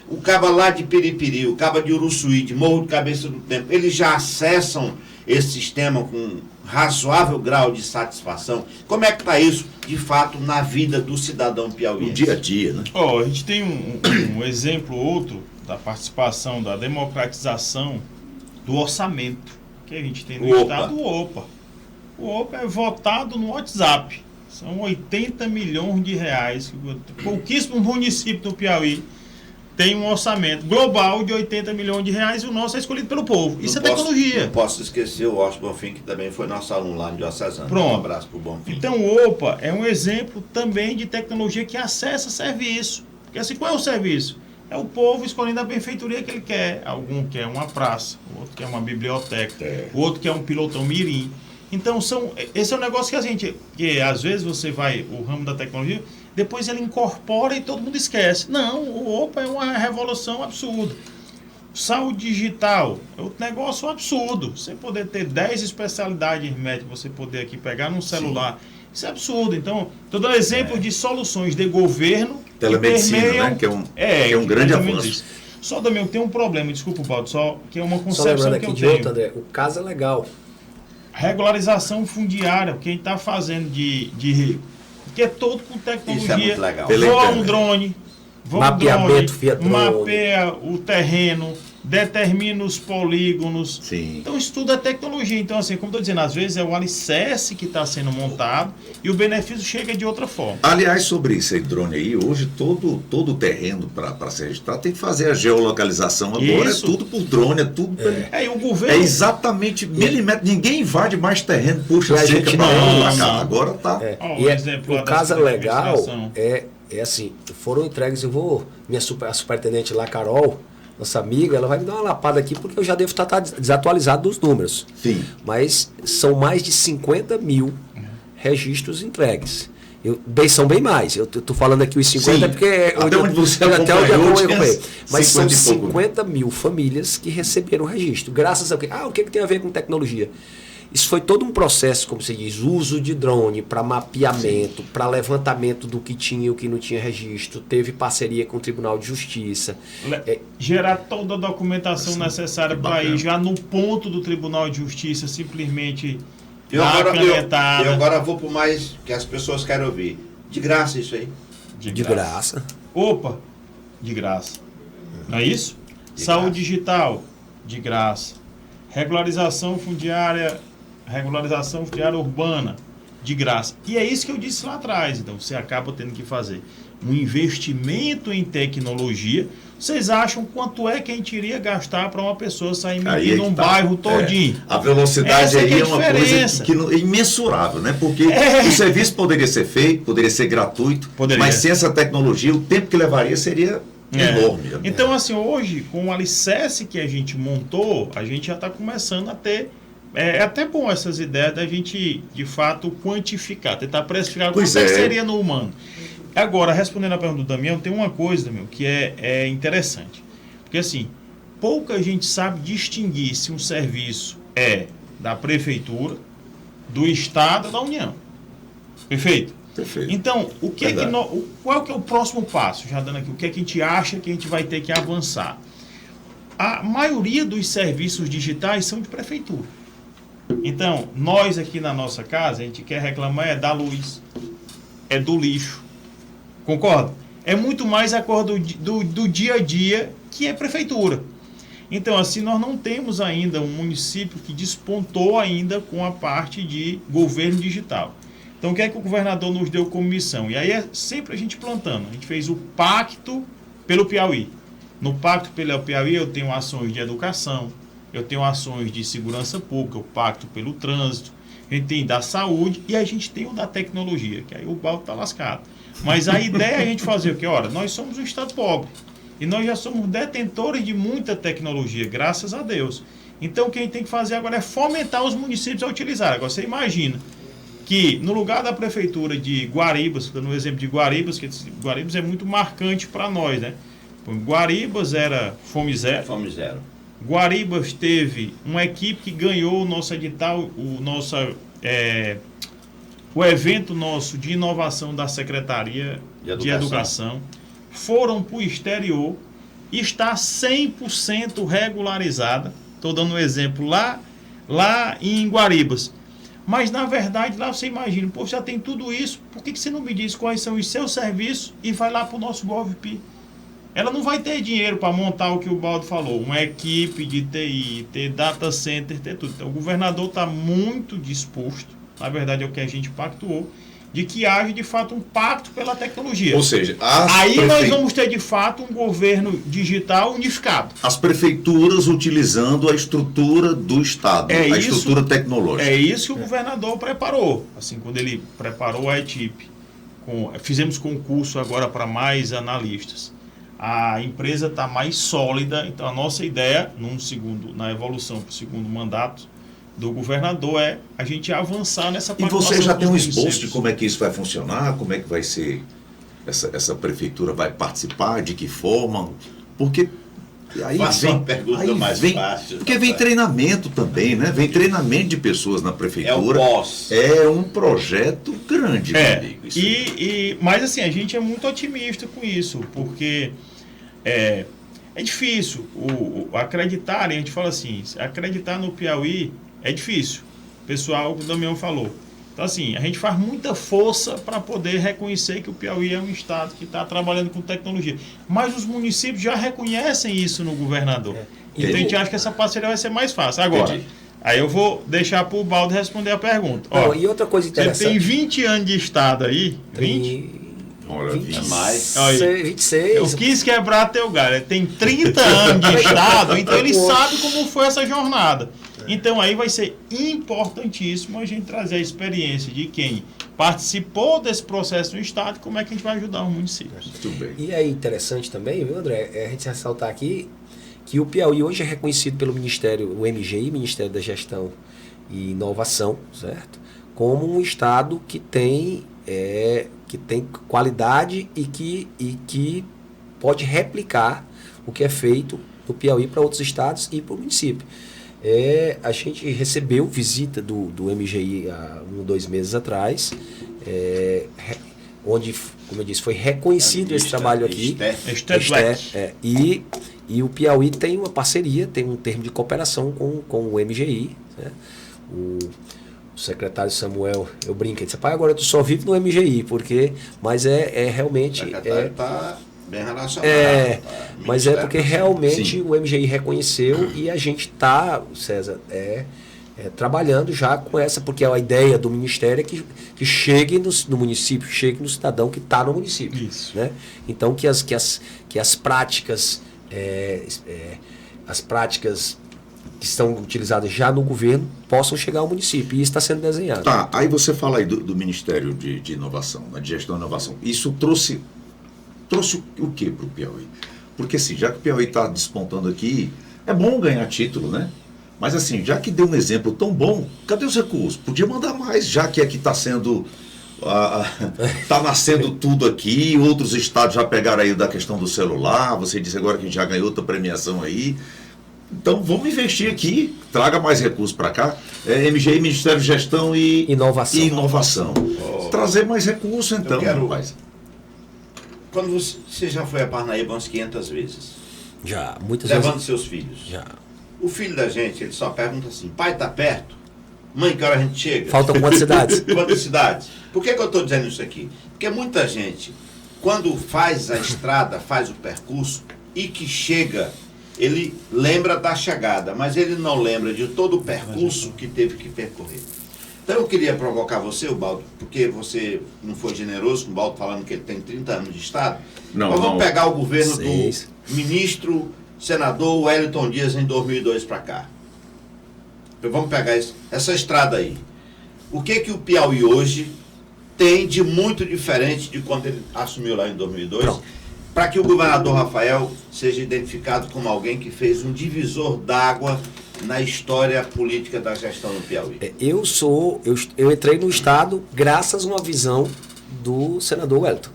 O caba lá de Piripiri, o caba de Uruçuí, de Morro do Cabeça do Tempo, eles já acessam esse sistema com razoável grau de satisfação. Como é que está isso, de fato, na vida do cidadão piauiense? No dia a dia, né? A gente tem um exemplo outro da participação, da democratização do orçamento que a gente tem no O Estado, o OPA. O OPA é votado no WhatsApp. São 80 milhões de reais. Pouquíssimos municípios do Piauí têm um orçamento global de 80 milhões de reais e o nosso é escolhido pelo povo. Isso é tecnologia. Não posso esquecer o Washington Bonfim, que também foi nosso aluno lá no Diocesano. Pronto. Um abraço para o Bonfim. Então o OPA é um exemplo também de tecnologia que acessa serviço. Porque assim, qual é o serviço? É o povo escolhendo a benfeitoria que ele quer. Algum quer uma praça, o outro quer uma biblioteca, o outro quer um pilotão mirim. Então, esse é um negócio que às vezes você vai, o ramo da tecnologia, depois ele incorpora e todo mundo esquece. Não, o OPA é uma revolução absurda. Saúde digital é outro negócio absurdo. Você poder ter 10 especialidades médicas, você poder aqui pegar num celular, isso é absurdo. Então, estou dando exemplo de soluções de governo Telemedicina, que permeiam, né? Que é um grande avanço. isso. Só também tem um problema, desculpa, Baldo, só que é uma Só concepção lembrando que aqui eu de tenho. outro, André, o caso é legal. Regularização fundiária, quem está fazendo que é todo com tecnologia. Isso é muito legal. Voa um drone, Mapeamento via drone. mapeia o terreno, determina os polígonos. Sim. Então isso tudo é tecnologia. Então, assim, como estou dizendo, às vezes é o alicerce que está sendo montado e o benefício chega de outra forma. Aliás, sobre esse drone aí, hoje todo o terreno para ser registrado tem que fazer a geolocalização. Agora Isso. é tudo por drone, é tudo. E o É governo. exatamente milímetro. Ninguém invade mais terreno, puxa E a cerca gente para não, lá, pra cá. não. Agora tá. Ó, E um exemplo lá o da caso é legal, administração. é assim, foram entregues, a superintendente lá, Carol, nossa amiga, ela vai me dar uma lapada aqui porque eu já devo estar desatualizado dos números. Sim. Mas são mais de 50 mil registros entregues. São bem mais. Eu estou falando aqui os 50 Sim. porque Até onde você até onde eu acompanhou, acompanhei. Mas são 50 e pouco. 50 mil famílias que receberam o registro. Graças ao quê? O que tem a ver com tecnologia? Isso foi todo um processo, como se diz, uso de drone para mapeamento, para levantamento do que tinha e o que não tinha registro. Teve parceria com o Tribunal de Justiça. Gerar toda a documentação necessária para bacana. ir já no ponto do Tribunal de Justiça, simplesmente Eu dar a agora, canetada. eu agora vou para mais que as pessoas querem ouvir. De graça isso aí. De graça. Opa, de graça. Não é isso? De Saúde graça. digital, de graça. Regularização fundiária urbana, de graça. E é isso que eu disse lá atrás. Então, você acaba tendo que fazer um investimento em tecnologia. Vocês acham quanto é que a gente iria gastar para uma pessoa sair Aí medindo é que um tá. bairro todinho? A velocidade Essa que aí é é a uma coisa diferença. que é imensurável, né? Porque É. o serviço poderia ser feito, poderia ser gratuito, Poderia. mas sem essa tecnologia, o tempo que levaria seria enorme. Né? Então, assim, hoje, com o alicerce que a gente montou, a gente já está começando a ter. É até bom essas ideias da gente, de fato, quantificar, tentar precificar Pois quanto é que é. seria no humano. Agora, respondendo a pergunta do Damião, tem uma coisa, Damião, que é interessante. Porque, assim, pouca gente sabe distinguir se um serviço é da prefeitura, do Estado ou da União. Perfeito? Perfeito. Então, Verdade. qual que é o próximo passo? Já dando aqui, o que é que a gente acha que a gente vai ter que avançar? A maioria dos serviços digitais são de prefeitura. Então, nós aqui na nossa casa, a gente quer reclamar da luz, é do lixo. Concorda? É muito mais a coisa do dia a dia que é prefeitura. Então, assim, nós não temos ainda um município que despontou ainda com a parte de governo digital. Então, o que é que o governador nos deu como missão? E aí é sempre a gente plantando. A gente fez o Pacto pelo Piauí. No Pacto pelo Piauí eu tenho ações de educação, eu tenho ações de segurança pública, o Pacto pelo Trânsito, a gente tem da saúde e a gente tem o da tecnologia, que aí o balde está lascado. Mas a ideia é a gente fazer o quê? Ora, nós somos um estado pobre e nós já somos detentores de muita tecnologia, graças a Deus. Então o que a gente tem que fazer agora é fomentar os municípios a utilizar. Agora você imagina que no lugar da prefeitura de Guaribas, dando um exemplo de Guaribas, que Guaribas é muito marcante para nós, né? Guaribas era Fome Zero. Fome zero. Guaribas teve uma equipe que ganhou o nosso edital, o evento nosso de inovação da Secretaria de Educação. Foram para o exterior, está 100% regularizada. Estou dando um exemplo lá em Guaribas. Mas, na verdade, lá você imagina, pô, já tem tudo isso, por que você não me diz quais são os seus serviços e vai lá para o nosso GovP? ela não vai ter dinheiro para montar o que o Baldo falou, uma equipe de TI, ter data center, ter tudo. Então, o governador está muito disposto, na verdade é o que a gente pactuou, de que haja de fato um pacto pela tecnologia. Ou seja, aí nós vamos ter de fato um governo digital unificado. As prefeituras utilizando a estrutura do Estado, estrutura tecnológica. É isso que o governador preparou. Assim, quando ele preparou a ETIP, fizemos concurso agora para mais analistas. A empresa está mais sólida, então a nossa ideia, na evolução para o segundo mandato do governador, é a gente avançar nessa parte. E você já tem um esboço de como é que isso vai funcionar, como é que vai ser, essa prefeitura vai participar, de que forma? Porque aí uma pergunta mais fácil. Porque vem treinamento também, né? Vem treinamento de pessoas na prefeitura. É um projeto grande, meu amigo. Mas assim, a gente é muito otimista com isso, porque é difícil acreditar, a gente fala assim, acreditar no Piauí é difícil. O pessoal, o Damião falou. Então, assim, a gente faz muita força para poder reconhecer que o Piauí é um estado que está trabalhando com tecnologia. Mas os municípios já reconhecem isso no governador. Então, a gente acha que essa parceria vai ser mais fácil. Agora, aí eu vou deixar para o Baldo responder a pergunta. Ó, e outra coisa interessante. Você tem 20 anos de estado aí? 20? Olha, 20 mais. 26. Eu quis quebrar teu galho. Ele tem 30 anos de estado, então ele sabe como foi essa jornada. Então aí vai ser importantíssimo a gente trazer a experiência de quem participou desse processo no estado e como é que a gente vai ajudar os municípios. Muito bem. E é interessante também, viu, André, a gente ressaltar aqui que o Piauí hoje é reconhecido pelo Ministério, o MGI, Ministério da Gestão e Inovação, certo? Como um estado que tem qualidade e que pode replicar o que é feito no Piauí para outros estados e para o município. A gente recebeu visita do MGI há 1 ou 2 meses atrás, onde, como eu disse, foi reconhecido esse trabalho aqui. E o Piauí tem uma parceria, tem um termo de cooperação com o MGI. Né? O secretário Samuel, eu brinco, ele disse, pai, agora tu só vive no MGI, mas realmente... O secretário está bem relacionado. Mas é porque realmente o MGI reconheceu e a gente está, César, trabalhando já com essa, porque a ideia do Ministério é que chegue no município, chegue no cidadão que está no município. Isso. Né? Então que as práticas que estão utilizadas já no governo possam chegar ao município. E isso está sendo desenhado. Tá, aí você fala aí do Ministério de Inovação, de Gestão e Inovação. Isso trouxe o que para o Piauí? Porque assim, já que o Piauí está despontando aqui, é bom ganhar título, né? Mas assim, já que deu um exemplo tão bom, cadê os recursos? Podia mandar mais, já que aqui está sendo... Está nascendo tudo aqui, outros estados já pegaram aí da questão do celular, você disse agora que a gente já ganhou outra premiação aí. Então vamos investir aqui, traga mais recursos para cá. MGI, Ministério de Gestão e Inovação. Trazer mais recursos então, rapaz. Quando você já foi a Parnaíba umas 500 vezes? Já, muitas vezes. Levando seus filhos? Já. O filho da gente, ele só pergunta assim, pai, tá perto? Mãe, que hora a gente chega? Faltam quantas cidades? Quantas cidades? Por que eu estou dizendo isso aqui? Porque muita gente, quando faz a estrada, faz o percurso e que chega, ele lembra da chegada, mas ele não lembra de todo o percurso que teve que percorrer. Então eu queria provocar você, o Baldo, porque você não foi generoso com o Baldo falando que ele tem 30 anos de Estado. Mas vamos pegar o governo do ministro, senador Wellington Dias em 2002 para cá. Vamos pegar essa estrada aí. O que o Piauí hoje tem de muito diferente de quando ele assumiu lá em 2002, para que o governador Rafael seja identificado como alguém que fez um divisor d'água na história política da gestão no Piauí? Eu entrei no Estado graças a uma visão do senador Wellington.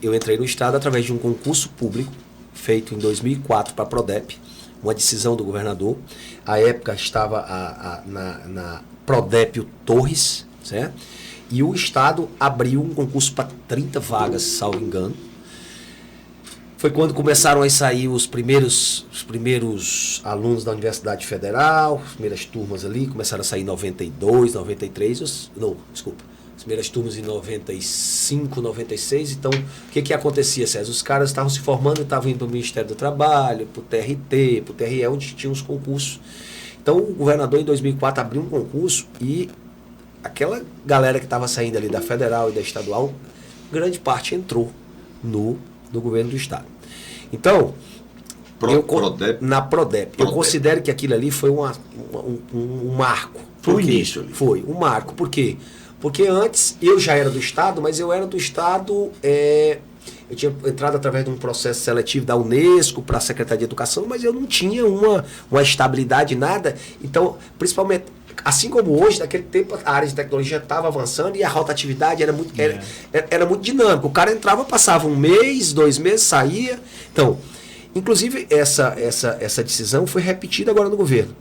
Eu entrei no Estado através de um concurso público feito em 2004 para a Prodep, uma decisão do governador. À época estava na Prodep Torres, certo? E o Estado abriu um concurso para 30 vagas, salvo engano. Foi quando começaram a sair os primeiros alunos da Universidade Federal, as primeiras turmas ali, começaram a sair em 92, 93, as primeiras turmas em 95, 96. Então, o que acontecia, César? Os caras estavam se formando e estavam indo para o Ministério do Trabalho, para o TRT, para o TRE, onde tinha os concursos. Então, o governador, em 2004, abriu um concurso e aquela galera que estava saindo ali da federal e da estadual, grande parte entrou no governo do estado. Então, na Prodep. Eu considero que aquilo ali foi um marco. Foi o início ali. Foi um marco. Por quê? Porque antes eu já era do estado, mas eu era do estado... eu tinha entrado através de um processo seletivo da Unesco para a Secretaria de Educação, mas eu não tinha uma estabilidade, nada. Então, principalmente, assim como hoje, naquele tempo a área de tecnologia estava avançando e a rotatividade era muito, era muito dinâmica. O cara entrava, passava 1 mês, 2 meses, saía. Então, inclusive, essa decisão foi repetida agora no governo.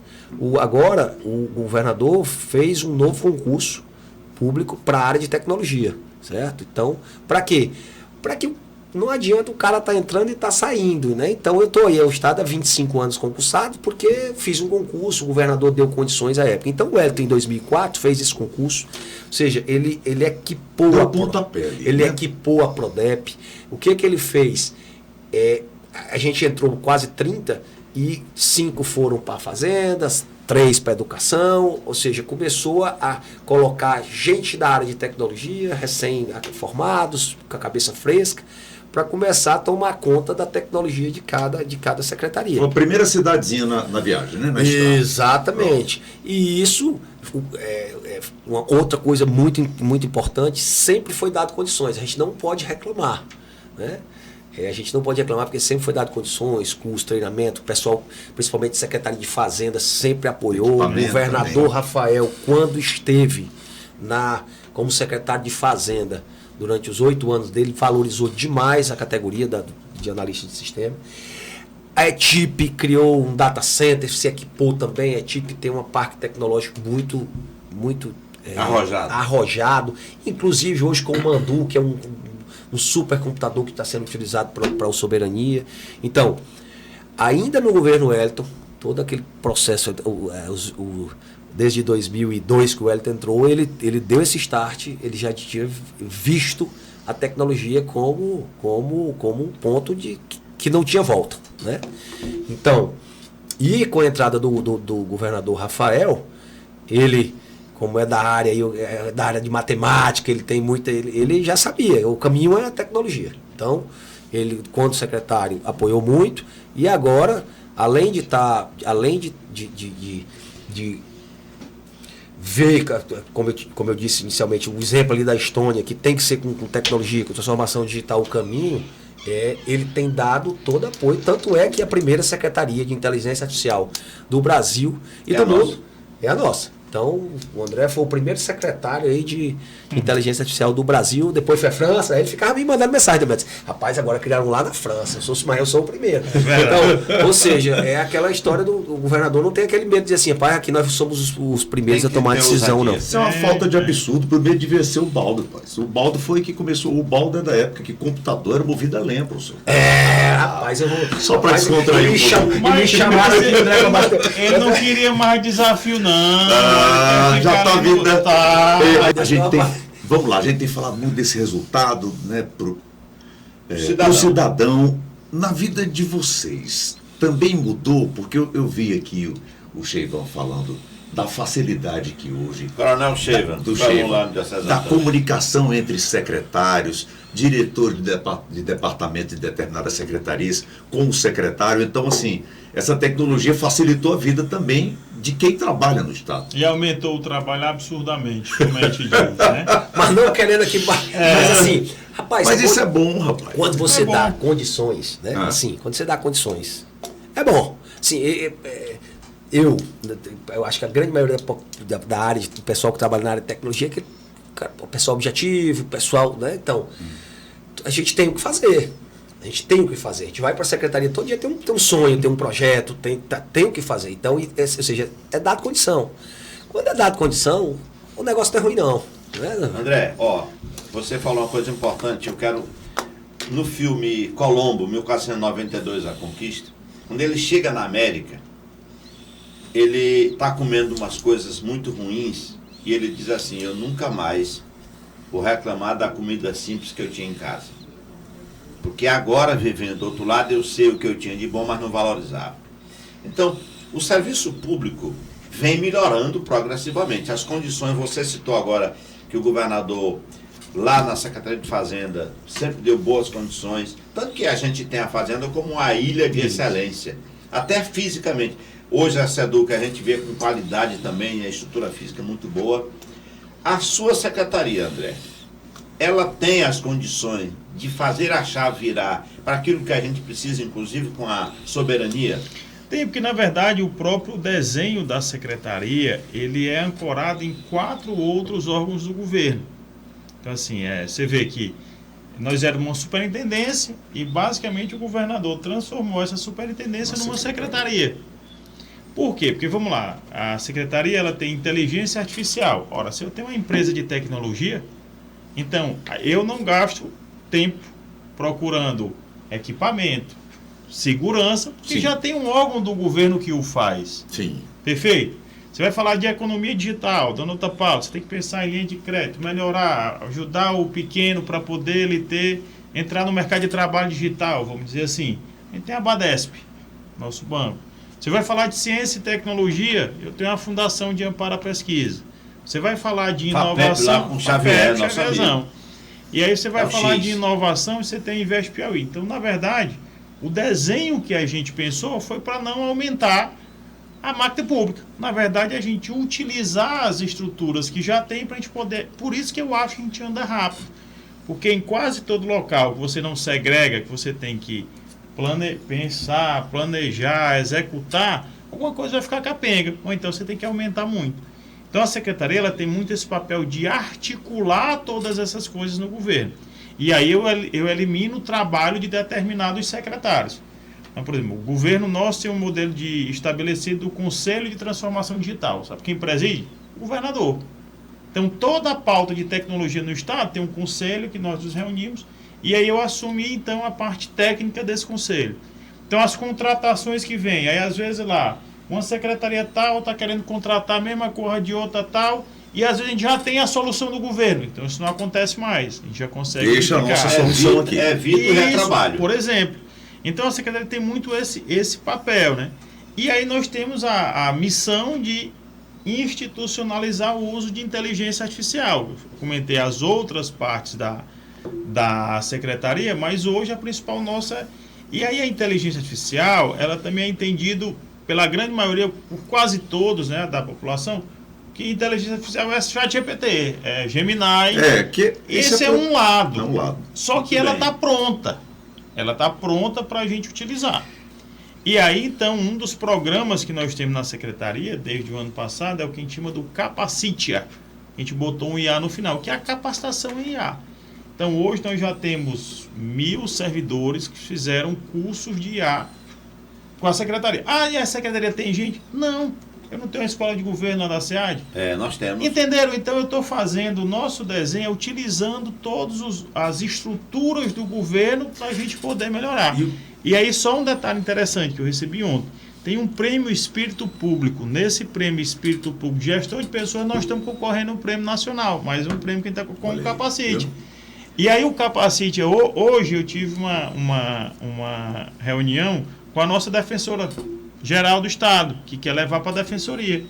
Agora, o governador fez um novo concurso público para a área de tecnologia, certo? Então, para quê? Para que não adianta o cara estar entrando e estar saindo, né? Então eu estou aí, o estado há 25 anos concursado, porque fiz um concurso, o governador deu condições à época. Então o Wellington, em 2004, fez esse concurso, ou seja, ele equipou equipou a Prodep. O que ele fez? A gente entrou quase 30 e 5 foram para fazendas, 3 para educação, ou seja, começou a colocar gente da área de tecnologia, recém-formados, com a cabeça fresca, para começar a tomar conta da tecnologia de cada secretaria. Uma primeira cidadezinha na viagem, né? Exatamente. E isso, uma outra coisa muito, muito importante, sempre foi dado condições. A gente não pode reclamar, né? A gente não pode reclamar porque sempre foi dado condições, curso, treinamento, o pessoal, principalmente Secretaria de Fazenda, sempre apoiou. O governador também. Rafael, quando esteve como secretário de Fazenda, durante os 8 anos dele, valorizou demais a categoria de analista de sistema. A ETIP criou um data center, se equipou também. A ETIP tem um parque tecnológico muito arrojado. Inclusive hoje com o Mandu, que é um supercomputador que está sendo utilizado para a soberania. Então, ainda no governo Wellington, todo aquele processo, desde 2002 que o Wellington entrou, ele deu esse start, ele já tinha visto a tecnologia como um ponto que não tinha volta, né? Então, e com a entrada do governador Rafael, ele, como é da área de matemática, ele tem muita, ele já sabia, o caminho é a tecnologia. Então, ele, quando secretário, apoiou muito, e agora, além de ver, como eu disse inicialmente, o exemplo ali da Estônia, que tem que ser com tecnologia, com transformação digital o caminho, ele tem dado todo apoio, tanto é que a primeira Secretaria de Inteligência Artificial do Brasil e do mundo é a nossa. Então, o André foi o primeiro secretário aí de inteligência artificial do Brasil, depois foi a França, aí ele ficava me mandando mensagem também. Rapaz, agora criaram lá na França, mas eu sou o primeiro. Então, ou seja, é aquela história do governador não tem aquele medo de dizer assim, rapaz, aqui nós somos os primeiros a tomar decisão, não. Isso é uma falta de absurdo, primeiro devia ser o Baldo, rapaz. O Baldo foi que começou, o Baldo é da época que computador era movido a lembro, professor. Rapaz, eu vou... Só para descontrair um pouco. Me chamaram aqui, ele não queria mais desafio, não. Já tá vindo, né? Vamos lá, a gente tem falado muito desse resultado, né, pro cidadão. Na vida de vocês, também mudou? Porque eu vi aqui o Cheivão falando da facilidade que hoje... Coronel Cheivão, da comunicação entre secretários, diretor de departamento de determinadas secretarias com o secretário. Então, assim, essa tecnologia facilitou a vida também de quem trabalha no Estado. E aumentou o trabalho absurdamente, como a gente diz, né? Mas não querendo aqui... Mas assim, rapaz... Mas isso é bom, rapaz. Quando você dá condições, né? Assim, quando você dá condições, é bom. Assim, eu acho que a grande maioria da área, do pessoal que trabalha na área de tecnologia, o pessoal objetivo, o pessoal, né? Então, a gente tem o que fazer. A gente vai para a secretaria todo dia, tem um sonho, tem um projeto, tem o que fazer. Então, ou seja, é dado condição. Quando é dado condição, o negócio não é ruim, não. André, você falou uma coisa importante. Eu quero, no filme Colombo, 1492, A Conquista, quando ele chega na América, ele está comendo umas coisas muito ruins e ele diz assim, eu nunca mais por reclamar da comida simples que eu tinha em casa. Porque agora, vivendo do outro lado, eu sei o que eu tinha de bom, mas não valorizava. Então, o serviço público vem melhorando progressivamente. As condições, você citou agora que o governador, lá na Secretaria de Fazenda, sempre deu boas condições. Tanto que a gente tem a Fazenda como uma ilha de excelência, até fisicamente. Hoje a SEDUC a gente vê com qualidade também, a estrutura física é muito boa. A sua secretaria, André, ela tem as condições de fazer a chave virar para aquilo que a gente precisa, inclusive com a soberania? Tem, porque na verdade o próprio desenho da secretaria, ele é ancorado em 4 outros órgãos do governo. Então assim, você vê que nós éramos uma superintendência e basicamente o governador transformou essa superintendência numa secretaria. Por quê? Porque, vamos lá, a secretaria ela tem inteligência artificial. Ora, se eu tenho uma empresa de tecnologia, então eu não gasto tempo procurando equipamento, segurança, porque Sim. já tem um órgão do governo que o faz. Sim. Perfeito? Você vai falar de economia digital, dando outra pauta, você tem que pensar em linha de crédito, melhorar, ajudar o pequeno para poder ele entrar no mercado de trabalho digital, vamos dizer assim. A gente tem a Badesp, nosso banco. Você vai falar de ciência e tecnologia, eu tenho a Fundação de Amparo à Pesquisa. Você vai falar de inovação... lá com Xavier, nosso amigo. E aí você vai o falar X. de inovação e você tem Invest Piauí. Então, na verdade, o desenho que a gente pensou foi para não aumentar a máquina pública. Na verdade, a gente utilizar as estruturas que já tem para a gente poder... Por isso que eu acho que a gente anda rápido. Porque em quase todo local que você não segrega, que você tem que pensar, planejar, executar, alguma coisa vai ficar capenga. Ou então você tem que aumentar muito. Então a secretaria ela tem muito esse papel de articular todas essas coisas no governo. E aí eu elimino o trabalho de determinados secretários. Então, por exemplo, o governo nosso tem um modelo estabelecido do Conselho de Transformação Digital. Sabe quem preside? O governador. Então toda a pauta de tecnologia no Estado tem um conselho que nós nos reunimos e aí eu assumi então a parte técnica desse conselho. Então as contratações que vêm, aí às vezes lá, uma secretaria tal está querendo contratar a mesma coisa de outra tal, e às vezes a gente já tem a solução do governo. Então isso não acontece mais. A gente já consegue Deixa a identificar. nossa solução aqui. Evita o retrabalho. Por exemplo. Então a secretaria tem muito esse papel, né? E aí nós temos a missão de institucionalizar o uso de inteligência artificial. Eu comentei as outras partes da secretaria, mas hoje a principal nossa... E aí a inteligência artificial, ela também é entendido pela grande maioria, por quase todos, né, da população, que inteligência artificial é ChatGPT, é Gemini. Esse é um lado. É um lado. Só que Muito ela bem. está pronta. Ela está pronta para a gente utilizar. E aí, então, um dos programas que nós temos na secretaria, desde o ano passado, é o que a gente chama do Capacitia. A gente botou um IA no final, que é a capacitação em IA. Então, hoje nós já temos 1.000 servidores que fizeram cursos de IA com a secretaria. Ah, e a secretaria tem gente? Não, eu não tenho uma escola de governo lá da SEAD. Nós temos. Entenderam? Então eu estou fazendo o nosso desenho utilizando todas as estruturas do governo para a gente poder melhorar. E aí só um detalhe interessante que eu recebi ontem. Tem um prêmio Espírito Público. Nesse prêmio Espírito Público de Gestão de Pessoas, nós estamos concorrendo a um prêmio nacional. Mais um prêmio que a gente está com o Capacite. E aí o Capacite, hoje eu tive uma reunião com a nossa defensora geral do Estado, que quer levar para a Defensoria.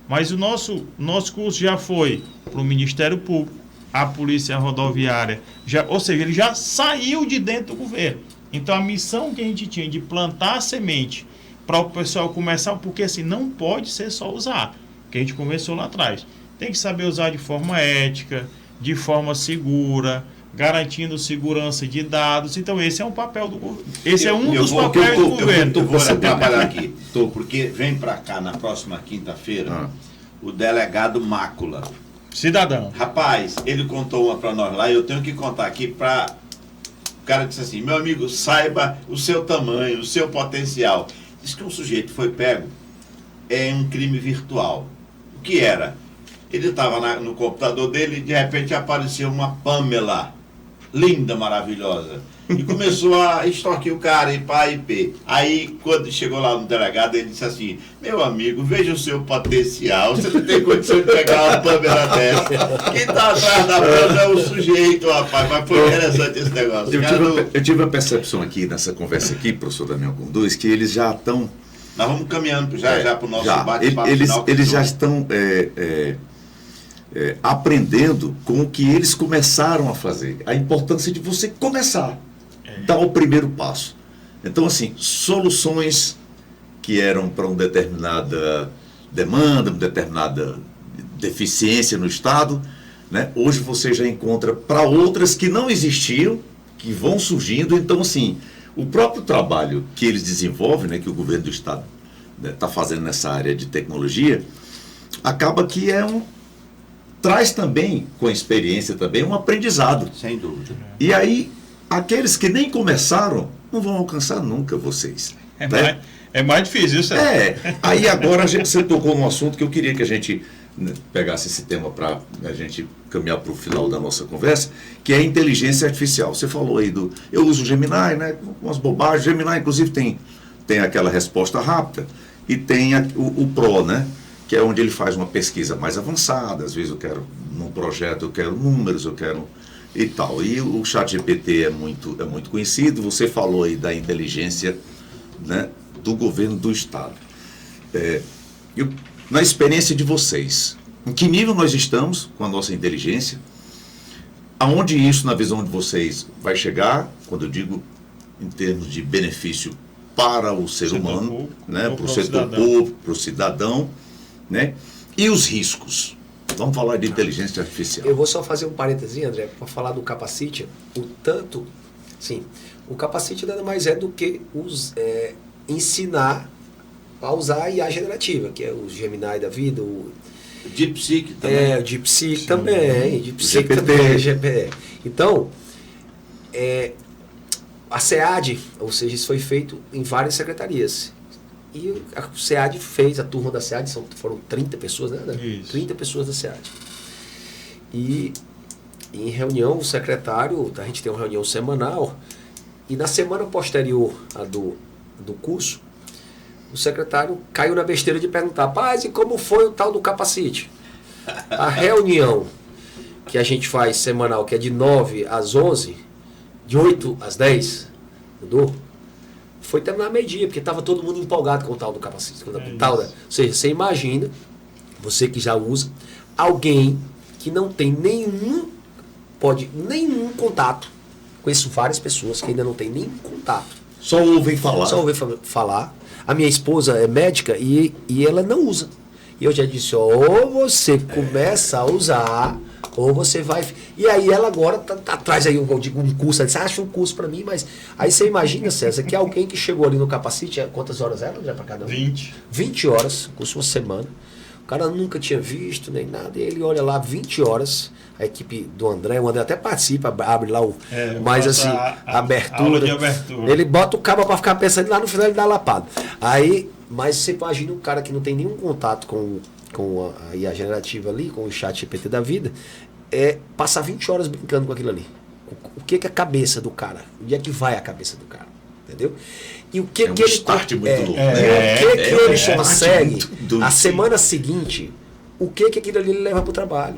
Mas o nosso curso já foi para o Ministério Público, a Polícia Rodoviária, ou seja, ele já saiu de dentro do governo. Então a missão que a gente tinha de plantar a semente para o pessoal começar, porque assim, não pode ser só usar, que a gente conversou lá atrás. Tem que saber usar de forma ética, de forma segura, garantindo segurança de dados. Então esse é um papel do governo. Esse é um dos papéis do governo. Eu vou trabalhar aqui, porque vem para cá na próxima quinta-feira o delegado Mácula. Cidadão. Rapaz, ele contou uma para nós lá e eu tenho que contar aqui para... O cara disse assim, meu amigo, saiba o seu tamanho, o seu potencial. Diz que um sujeito foi pego em um crime virtual. O que era? Ele estava no computador dele e de repente apareceu uma Pamela linda, maravilhosa. E começou a extorquir o cara, e pá, e pê. Aí, quando chegou lá no delegado, ele disse assim: meu amigo, veja o seu potencial, você não tem condição de pegar uma câmera dessa. Quem tá atrás da câmera é o sujeito, rapaz. Mas foi interessante esse negócio. Eu tive a percepção aqui, nessa conversa aqui, professor Damião com dois, que eles já estão... Nós vamos caminhando já para o nosso bate-papo eles, final. Eles já estão aprendendo com o que eles começaram a fazer. A importância de você começar, dar o primeiro passo. Então, assim, soluções que eram para uma determinada demanda, uma determinada deficiência no Estado, né? Hoje você já encontra para outras que não existiam, que vão surgindo. Então, assim, o próprio trabalho que eles desenvolvem, né, que o governo do Estado está fazendo nessa área de tecnologia, acaba que traz também, com a experiência também, um aprendizado. Sem dúvida. E aí, aqueles que nem começaram, não vão alcançar nunca vocês. É mais difícil, isso Aí agora você tocou num assunto que eu queria que a gente pegasse esse tema para a gente caminhar para o final da nossa conversa, que é a inteligência artificial. Você falou aí eu uso o Gemini, né, umas bobagens. O Gemini, inclusive, tem aquela resposta rápida e tem o Pro, né, que é onde ele faz uma pesquisa mais avançada. Às vezes num projeto eu quero números, eu quero e tal. E o ChatGPT é muito conhecido. Você falou aí da inteligência, né, do governo do Estado. Na experiência de vocês, em que nível nós estamos com a nossa inteligência? Aonde isso, na visão de vocês, vai chegar, quando eu digo em termos de benefício para o ser humano, né, para o setor público, para o cidadão, né? E os riscos? Vamos falar de inteligência artificial. Eu vou só fazer um parêntese, André, para falar do Capacite. O Capacite nada mais é do que ensinar a usar a IA generativa, que é o Gemini da vida, o DeepSeek também. O DeepSeek também, DeepSeek também, GPT. Então, a SEAD, ou seja, isso foi feito em várias secretarias. E a SEAD fez, a turma da SEAD, foram 30 pessoas, né? Isso. 30 pessoas da SEAD. E em reunião, o secretário, a gente tem uma reunião semanal, e na semana posterior à do curso, o secretário caiu na besteira de perguntar: paz, e como foi o tal do Capacite? A reunião que a gente faz semanal, que é de 9 às 11, de 8 às 10, mudou? Foi terminar meio-dia, porque estava todo mundo empolgado com o tal do Capacite. Ou seja, você imagina, você que já usa, alguém que não tem nenhum contato. Conheço várias pessoas que ainda não tem nenhum contato. Só ouvem falar. A minha esposa é médica e ela não usa. E eu já disse: ou você começa a usar, ou você vai... E aí ela agora tá atrás aí um curso. Ela disse: acha um curso para mim, mas... Aí você imagina, César, que alguém que chegou ali no Capacite, quantas horas era, André, para cada um? 20 horas, curso uma semana. O cara nunca tinha visto nem nada. E ele olha lá 20 horas, a equipe do André, o André até participa, abre lá mais assim, a abertura. Aula de abertura. Ele bota o cabo para ficar pensando, lá no final ele dá lapada. Aí, mas você imagina um cara que não tem nenhum contato com a IA generativa ali, com o chat GPT da vida, passar 20 horas brincando com aquilo ali. O que é a cabeça do cara? Onde é que vai a cabeça do cara? Entendeu? E o que que ele start muito louco, né? E o que ele consegue a semana seguinte, o que aquilo ali ele leva para o trabalho?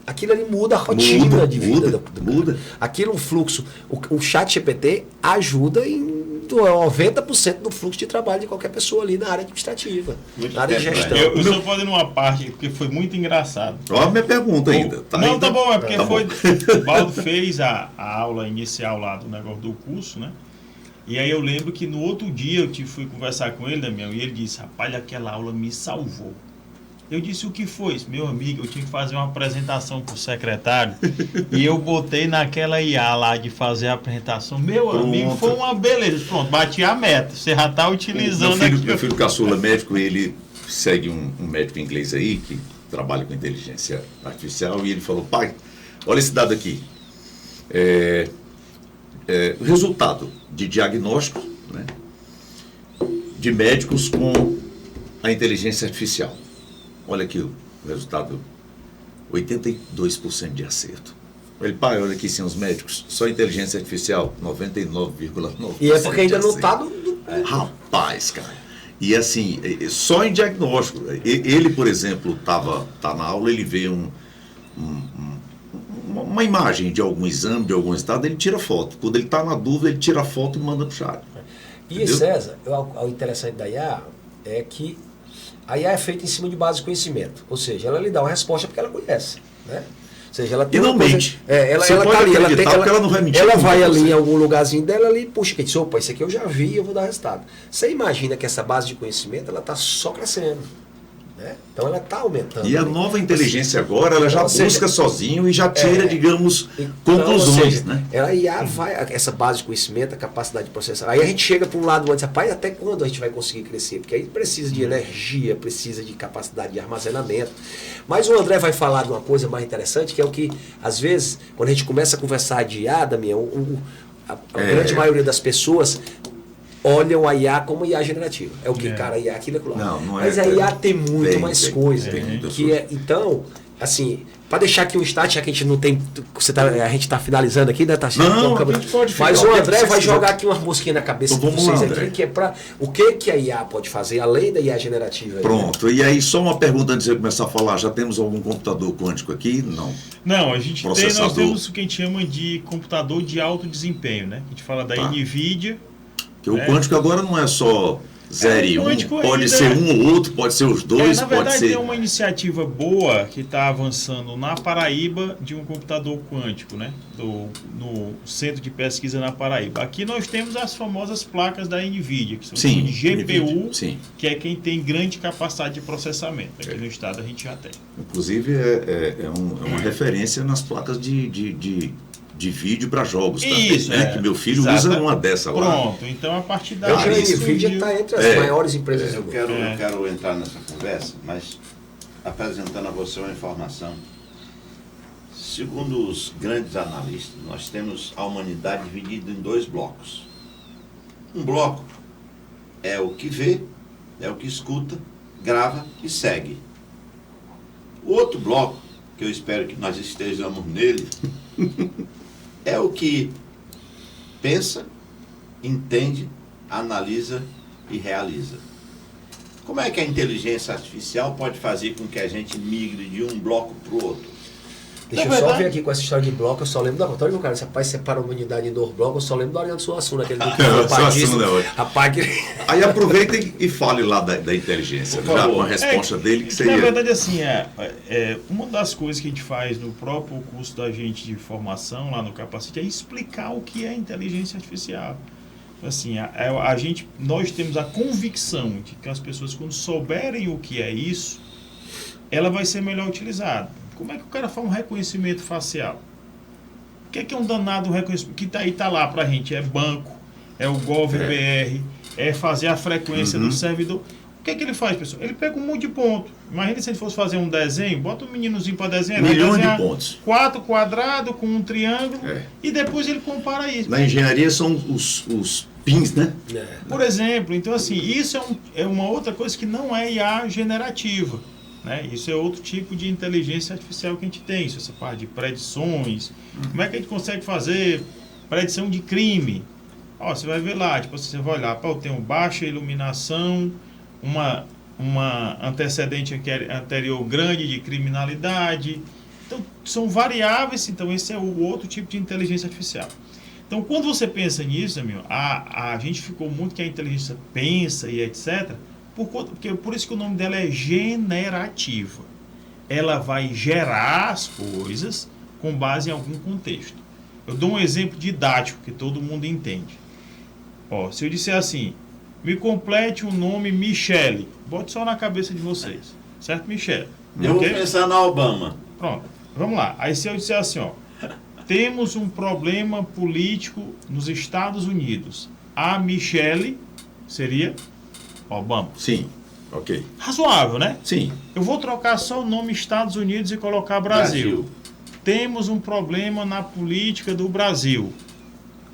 Aquilo ali muda a rotina de vida do cara. Aquilo um fluxo. O chat GPT ajuda em 90% do fluxo de trabalho de qualquer pessoa ali na área administrativa, na área de gestão. Eu só vou ir numa parte, porque foi muito engraçado. Olha a minha pergunta ainda. Tá bom, é porque o Baldo fez a aula inicial lá do negócio do curso, né? E aí eu lembro que no outro dia eu fui conversar com ele, Damião, e ele disse: rapaz, aquela aula me salvou. Eu disse: o que foi? Meu amigo, eu tinha que fazer uma apresentação para o secretário e eu botei naquela IA lá de fazer a apresentação. Meu amigo, foi uma beleza. Pronto, bati a meta. Você já está utilizando meu filho caçula médico, ele segue um médico inglês aí que trabalha com inteligência artificial, e ele falou: pai, olha esse dado aqui. O resultado de diagnóstico, né, de médicos com a inteligência artificial. Olha aqui o resultado: 82% de acerto. Ele, pai, olha aqui, sim, os médicos, só inteligência artificial, 99,9%. E é porque ainda não está Rapaz, cara. E assim, só em diagnóstico. Ele, por exemplo, tá na aula, ele vê uma imagem de algum exame, de algum estado, ele tira foto. Quando ele está na dúvida, ele tira a foto e manda pro chat. E Entendeu? César, o interessante da IA é que a IA é feita em cima de base de conhecimento. Ou seja, ela lhe dá uma resposta porque ela conhece, né? Ou seja, ela tem E não uma coisa, mente. ela Você tá pode ali, acreditar porque ela não vai mentir. Ela vai pra ali você. em algum lugarzinho dela ali, puxa, que diz, opa, isso aqui eu já vi, eu vou dar resultado. Você imagina que essa base de conhecimento, ela está só crescendo, né? Então ela está aumentando. E a ali. nova inteligência agora, ela já Ou seja, busca sozinho e já tira, digamos, Então, conclusões, ou seja, né? Ela IA vai, essa base de conhecimento, a capacidade de processar. Aí a gente chega para um lado antes, rapaz, até quando a gente vai conseguir crescer? Porque aí precisa de energia, precisa de capacidade de armazenamento. Mas o André vai falar de uma coisa mais interessante, que é o que, às vezes, quando a gente começa a conversar de IA, Damião, a grande maioria das pessoas olham a IA como IA generativa. É o que, cara, a IA aquilo é lá. Não Mas é, a IA tem muito mais tem coisa. muitas Que coisas. é, então, assim, para deixar aqui um start, já que a gente não tem. A gente está finalizando aqui, né? Tá Não, câmera. a gente pode Mas ficar o o André tempo vai que jogar você aqui umas mosquinhas na cabeça Então, de vamos lá, vocês aqui, André. que é para o que a IA pode fazer, além da IA generativa. Aí, Pronto. E aí, só uma pergunta antes de eu começar a falar. Já temos algum computador quântico aqui? Não. Não, a gente nós Processador. temos o que a gente chama de computador de alto desempenho, né? A gente fala da Tá. NVIDIA. Porque o quântico agora não é só 0 e o 1. quântico Pode ainda ser um ou outro, pode ser os dois, na pode verdade, ser... tem uma iniciativa boa que está avançando na Paraíba de um computador quântico, né? No Centro de Pesquisa na Paraíba. Aqui nós temos as famosas placas da NVIDIA, que são Sim, de GPU, NVIDIA, sim. que é quem tem grande capacidade de processamento. Aqui no estado a gente já tem. Inclusive, é uma referência nas placas de vídeo para jogos. Isso, né? Que meu filho exato. usa uma dessa agora. Pronto, então a partir daí... Hoje a isso. NVIDIA está entre as maiores empresas do Eu mundo. quero entrar nessa conversa, mas apresentando a você uma informação. Segundo os grandes analistas, nós temos a humanidade dividida em dois blocos. Um bloco é o que vê, é o que escuta, grava e segue. O outro bloco, que eu espero que nós estejamos nele, é o que pensa, entende, analisa e realiza. Como é que a inteligência artificial pode fazer com que a gente migre de um bloco para o outro? Deixa eu só ver aqui com essa história de bloco, eu só lembro da Antônio, cara, esse rapaz separa a humanidade em dois blocos, eu só lembro do Ariano Suassuna, aquele do Suassuna, olha. rapaz que... Aí aproveita e fale lá da inteligência. Por Já favor. uma resposta dele que Na seria... verdade, assim, uma das coisas que a gente faz no próprio curso da gente de formação, lá no Capacite, é explicar o que é inteligência artificial. Assim, nós temos a convicção de que as pessoas, quando souberem o que é isso, ela vai ser melhor utilizada. Como é que o cara faz um reconhecimento facial? O que é um danado reconhecimento? Que tá lá pra gente, é banco, é o GovBR, é fazer a frequência do servidor. O que é que ele faz, pessoal? Ele pega um monte de ponto. Imagina se ele fosse fazer um desenho, bota um meninozinho para desenhar. Milhões desenhar de pontos. 4 quadrados com um triângulo É. e depois ele compara isso. Na engenharia são os pins, né? Por exemplo, então assim, isso é uma outra coisa que não é IA generativa. Né? Isso é outro tipo de inteligência artificial que a gente tem. Isso, essa parte de predições. Como é que a gente consegue fazer predição de crime? Ó, você vai ver lá, tipo, você vai olhar, eu tenho baixa iluminação, uma antecedente anterior grande de criminalidade. Então, são variáveis, então esse é o outro tipo de inteligência artificial. Então, quando você pensa nisso, amigo, a gente ficou muito que a inteligência pensa e etc., por isso que o nome dela é generativa. Ela vai gerar as coisas com base em algum contexto. Eu dou um exemplo didático que todo mundo entende. Ó, se eu disser assim, me complete o nome Michele, bote só na cabeça de vocês, certo, Michele? Eu Ok? vou pensar na Obama. Pronto, vamos lá. Aí se eu disser assim, ó, temos um problema político nos Estados Unidos. A Michele seria Obama. Sim, ok. Razoável, né? Sim. Eu vou trocar só o nome Estados Unidos e colocar Brasil. Temos um problema na política do Brasil.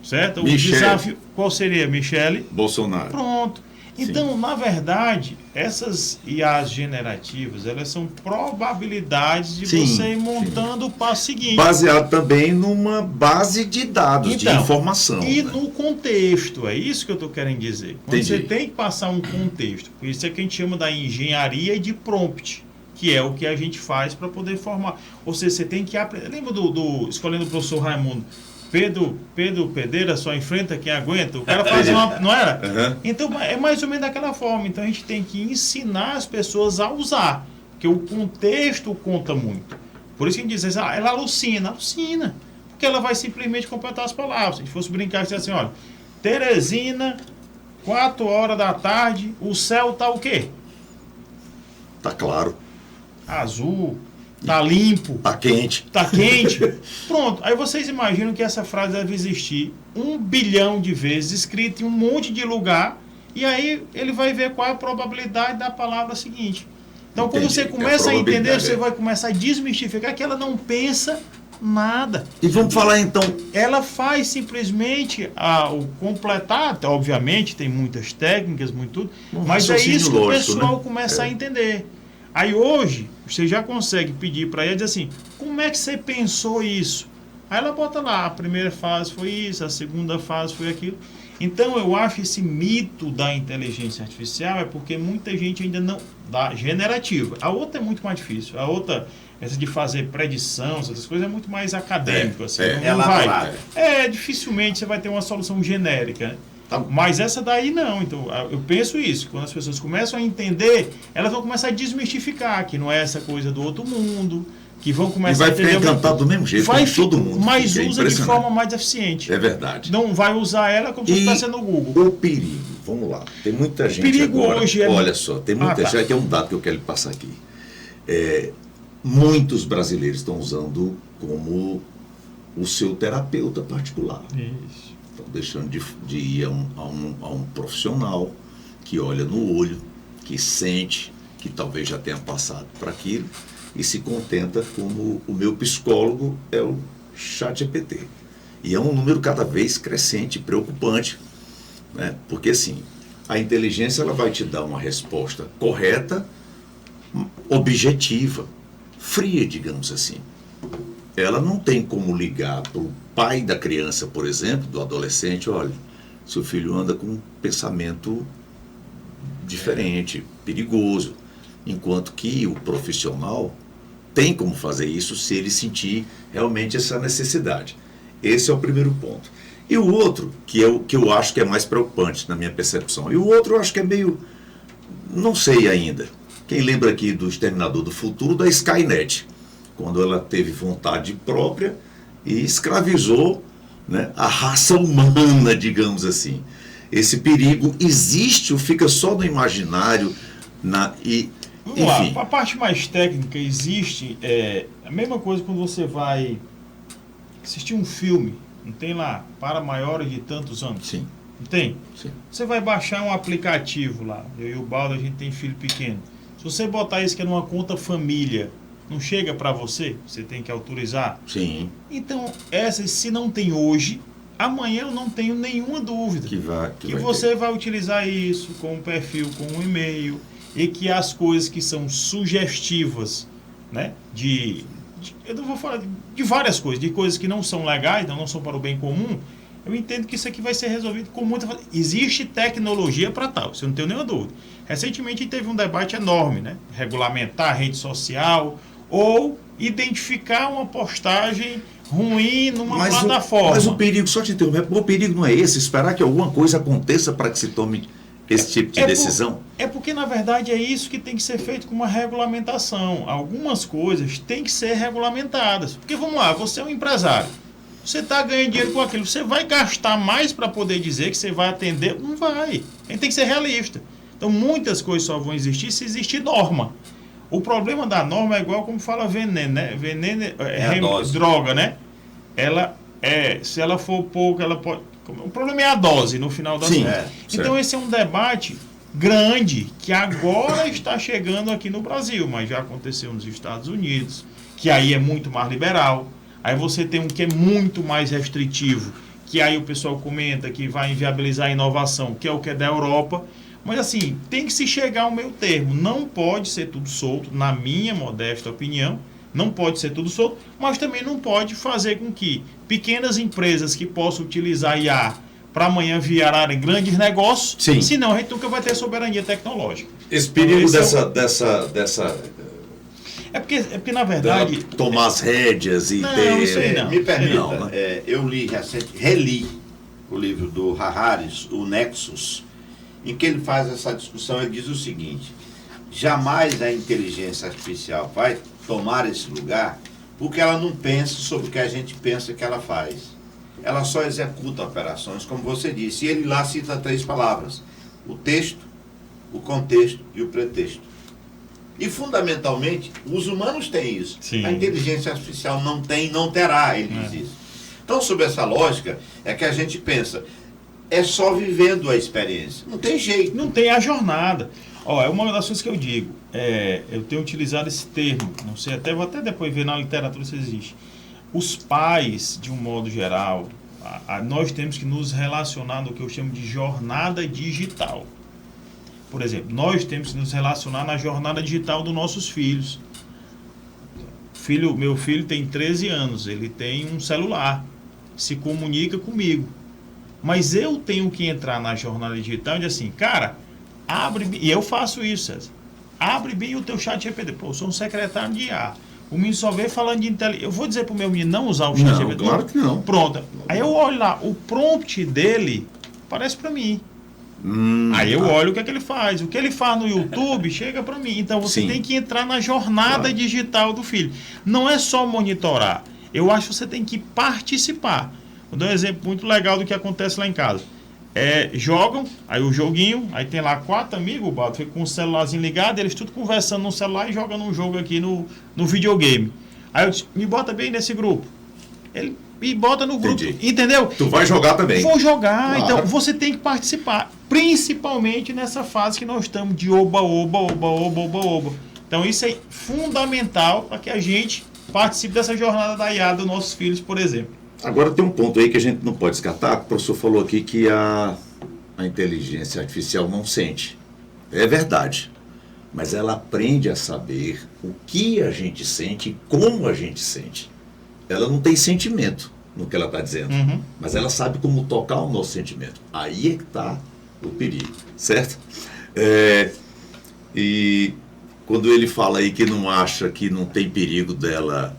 Certo? O Michele. desafio, qual seria, Michele? Bolsonaro. Pronto. Então, na verdade, essas IAs generativas, elas são probabilidades de você ir montando o passo seguinte. Baseado também numa base de dados, de informação. E no contexto, é isso que eu estou querendo dizer. Quando você tem que passar um contexto, por isso é que a gente chama da engenharia de prompt, que é o que a gente faz para poder formar. Ou seja, você tem que aprender. Lembra escolhendo o professor Raimundo? Pedro Pedeira só enfrenta quem aguenta. O cara faz uma... Não era? Uhum. Então, é mais ou menos daquela forma. Então, a gente tem que ensinar as pessoas a usar. Porque o contexto conta muito. Por isso que a gente diz, ela alucina. Porque ela vai simplesmente completar as palavras. Se a gente fosse brincar e dizer assim, olha, Teresina, 4 horas da tarde, o céu tá o quê? Tá claro. Azul. Tá limpo. Tá quente. Tá quente. Pronto. Aí vocês imaginam que essa frase deve existir 1 bilhão de vezes, escrita em um monte de lugar, e aí ele vai ver qual é a probabilidade da palavra seguinte. Então, quando você começa a entender, você vai começar a desmistificar que ela não pensa nada. E vamos falar então... Ela faz simplesmente o completar, obviamente, tem muitas técnicas, muito tudo, mas é isso que o pessoal começa a entender. Aí hoje, você já consegue pedir para ela, dizer assim, como é que você pensou isso? Aí ela bota lá, a primeira fase foi isso, a segunda fase foi aquilo. Então eu acho esse mito da inteligência artificial é porque muita gente ainda não dá generativa. A outra é muito mais difícil. A outra, essa de fazer predição, essas coisas, é muito mais acadêmico. Assim, não vai. Dificilmente você vai ter uma solução genérica, né? Mas essa daí não. Então, eu penso isso. Quando as pessoas começam a entender, elas vão começar a desmistificar que não é essa coisa do outro mundo, que vão começar a entender... E vai ficar encantado do mesmo jeito, com todo mundo. Mas usa de forma mais eficiente. É verdade. Não vai usar ela como se estivesse no Google. O perigo, vamos lá. Tem muita gente perigo agora... Hoje olha só, tem muita gente... Aqui é um dado que eu quero lhe passar aqui. Muitos brasileiros estão usando como o seu terapeuta particular. Isso. Estão deixando de ir a um profissional que olha no olho, que sente, que talvez já tenha passado por aquilo, e se contenta como o meu psicólogo é o ChatGPT. E é um número cada vez crescente, preocupante, né? Porque assim, a inteligência ela vai te dar uma resposta correta, objetiva, fria, digamos assim. Ela não tem como ligar para o pai da criança, por exemplo, do adolescente, olha, seu filho anda com um pensamento diferente, perigoso, enquanto que o profissional tem como fazer isso se ele sentir realmente essa necessidade. Esse é o primeiro ponto. E o outro, que eu acho que é mais preocupante na minha percepção, e o outro eu acho que é meio, não sei ainda. Quem lembra aqui do Exterminador do Futuro, da Skynet, quando ela teve vontade própria e escravizou, né, a raça humana, digamos assim. Esse perigo existe ou fica só no imaginário? Vamos lá, a parte mais técnica existe, a mesma coisa quando você vai assistir um filme, não tem lá, para maiores de tantos anos? Sim. Não tem? Sim. Você vai baixar um aplicativo lá, eu e o Baldo, a gente tem filho pequeno. Se você botar isso que é numa conta família, não chega para você? Você tem que autorizar? Sim. Então, se não tem hoje, amanhã eu não tenho nenhuma dúvida que você vai utilizar isso com um perfil, com um e-mail, e que as coisas que são sugestivas, né, eu não vou falar de várias coisas, de coisas que não são legais, não são para o bem comum, eu entendo que isso aqui vai ser resolvido com muita... Existe tecnologia para tal, isso eu não tenho nenhuma dúvida. Recentemente teve um debate enorme, né? Regulamentar a rede social ou identificar uma postagem ruim numa plataforma. Mas o perigo, só te interromper, o perigo não é esse, esperar que alguma coisa aconteça para que se tome esse tipo de decisão? É porque, na verdade, é isso que tem que ser feito com uma regulamentação. Algumas coisas têm que ser regulamentadas. Porque, vamos lá, você é um empresário. Você está ganhando dinheiro com aquilo. Você vai gastar mais para poder dizer que você vai atender? Não vai. A gente tem que ser realista. Então, muitas coisas só vão existir se existir norma. O problema da norma é igual como fala veneno, né? Veneno é droga, né? Se ela for pouco, ela pode... O problema é a dose, no final das contas. Então, esse é um debate grande que agora está chegando aqui no Brasil, mas já aconteceu nos Estados Unidos, que aí é muito mais liberal. Aí você tem um que é muito mais restritivo, que aí o pessoal comenta que vai inviabilizar a inovação, que é o que é da Europa. Mas assim, tem que se chegar ao meio termo. Não pode ser tudo solto, na minha modesta opinião. Não pode ser tudo solto, mas também não pode fazer com que pequenas empresas que possam utilizar IA para amanhã virarem grandes negócios, Sim. senão a gente nunca vai ter soberania tecnológica. Esse perigo Então, dessa É porque, na verdade... tomar as rédeas e Não, ter... isso aí não. Me permita, Não, né? eu reli o livro do Harari, o Nexus, em que ele faz essa discussão. Ele diz o seguinte: jamais a inteligência artificial vai tomar esse lugar porque ela não pensa sobre o que a gente pensa que ela faz. Ela só executa operações, como você disse. E ele lá cita 3 palavras: o texto, o contexto e o pretexto. E, fundamentalmente, os humanos têm isso. Sim. A inteligência artificial não tem, não terá, ele diz isso. Então, sob essa lógica, é que a gente pensa, é só vivendo a experiência. Não tem jeito. Não tem a jornada. Ó, é uma das coisas que eu digo. Eu tenho utilizado esse termo, não sei, vou até depois ver na literatura se existe. Os pais, de um modo geral, nós temos que nos relacionar no que eu chamo de jornada digital. Por exemplo, nós temos que nos relacionar na jornada digital dos nossos filhos. Meu filho tem 13 anos, ele tem um celular, se comunica comigo. Mas eu tenho que entrar na jornada digital e dizer assim, cara, e eu faço isso, César. Abre bem o teu chat GPT. Pô, eu sou um secretário de IA. O menino só vê falando de inteligência. Eu vou dizer pro meu menino não usar o chat GPT? Claro que não. Pronto. Aí eu olho lá, o prompt dele parece para mim. Aí eu olho o que é que ele faz. O que ele faz no YouTube chega para mim. Então você Sim. tem que entrar na jornada digital do filho. Não é só monitorar. Eu acho que você tem que participar. Vou dar um exemplo muito legal do que acontece lá em casa. Jogam, aí o joguinho, aí tem lá 4 amigos, o Baldo fica com o celularzinho ligado, eles tudo conversando no celular e jogando um jogo aqui no videogame. Aí eu disse, me bota bem nesse grupo. Ele me bota no grupo, Entendi. entendeu? Tu vai jogar também. Vou jogar, Claro. então você tem que participar, principalmente nessa fase que nós estamos de oba. Então isso é fundamental para que a gente participe dessa jornada da IA dos nossos filhos, por exemplo. Agora tem um ponto aí que a gente não pode descartar. O professor falou aqui que a inteligência artificial não sente. É verdade. Mas ela aprende a saber o que a gente sente e como a gente sente. Ela não tem sentimento no que ela está dizendo. Mas ela sabe como tocar o nosso sentimento. Aí é que está o perigo, certo? E quando ele fala aí que não acha que não tem perigo dela,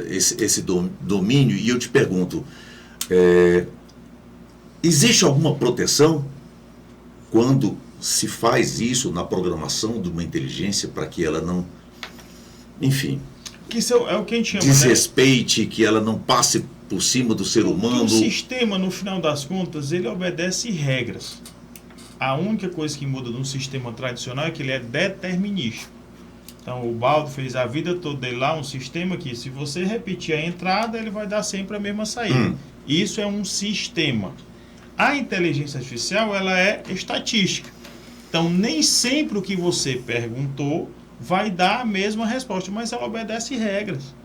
esse domínio, e eu te pergunto, existe alguma proteção quando se faz isso na programação de uma inteligência para que ela não, enfim, Que isso é o que a gente chama, desrespeite, que ela não passe por cima do ser humano? O sistema, no final das contas, ele obedece regras. A única coisa que muda num sistema tradicional é que ele é determinístico. Então, o Baldo fez a vida toda dele lá, um sistema que, se você repetir a entrada, ele vai dar sempre a mesma saída. Isso é um sistema. A inteligência artificial, ela é estatística. Então, nem sempre o que você perguntou vai dar a mesma resposta, mas ela obedece regras.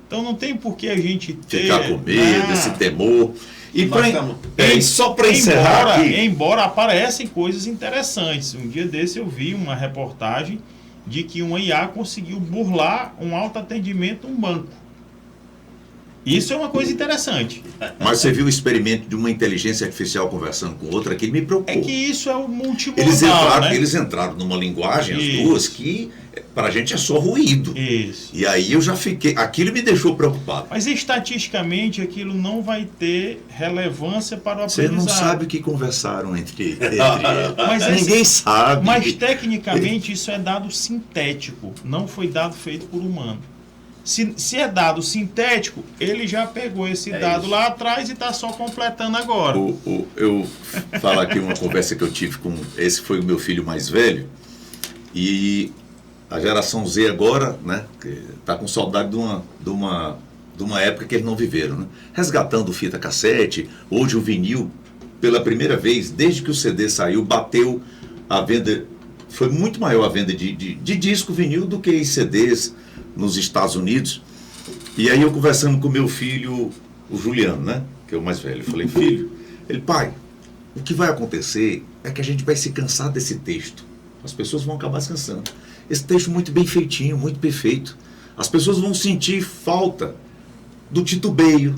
Então, não tem por que a gente ter... Ficar com medo, esse temor. E só para encerrar aqui... Embora aparecem coisas interessantes. Um dia desse eu vi uma reportagem de que uma IA conseguiu burlar um autoatendimento num banco. Isso é uma coisa interessante. Mas você viu o experimento de uma inteligência artificial conversando com outra que me preocupou. É que isso é o multimodal, Eles entraram numa linguagem, Isso. as duas, que pra gente é só ruído. Isso. E aí eu já fiquei... Aquilo me deixou preocupado. Mas estatisticamente aquilo não vai ter relevância para o Você aprendizado. não sabe o que conversaram entre eles. Mas Ninguém sabe. Mas tecnicamente isso é dado sintético, não foi dado feito por humano. Se é dado sintético, ele já pegou esse dado isso. lá atrás e está só completando agora. Eu falo aqui uma conversa que eu tive com... Esse foi o meu filho mais velho. E a geração Z agora, né, está com saudade de uma época que eles não viveram, né? Resgatando fita cassete, hoje o vinil, pela primeira vez, desde que o CD saiu, bateu a venda... Foi muito maior a venda de disco vinil do que CDs nos Estados Unidos. E aí eu conversando com meu filho, o Juliano, né, que é o mais velho, eu falei, filho, ele, pai, o que vai acontecer é que a gente vai se cansar desse texto. As pessoas vão acabar se cansando. Esse texto muito bem feitinho, muito perfeito. As pessoas vão sentir falta do titubeio,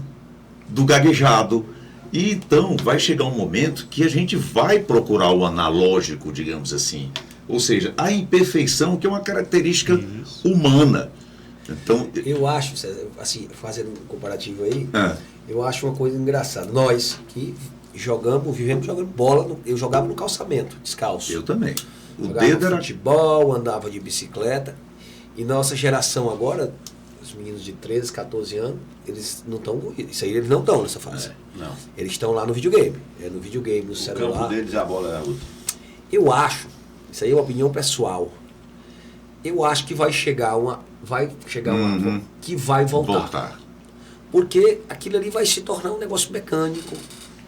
do gaguejado. E então vai chegar um momento que a gente vai procurar o analógico, digamos assim. Ou seja, a imperfeição, que é uma característica humana. Então, eu acho, César, assim, fazendo um comparativo aí, eu acho uma coisa engraçada. Nós que vivemos jogando bola, eu jogava no calçamento, descalço. Eu também. O Jogava dedo era... futebol, andava de bicicleta. E nossa geração agora, os meninos de 13, 14 anos, eles não estão... Isso aí eles não estão nessa fase. Não. Eles estão lá no videogame. No videogame, no celular. O campo deles, a bola é outra. Eu acho, isso aí é uma opinião pessoal, eu acho que vai chegar uma que vai voltar. Porque aquilo ali vai se tornar um negócio mecânico,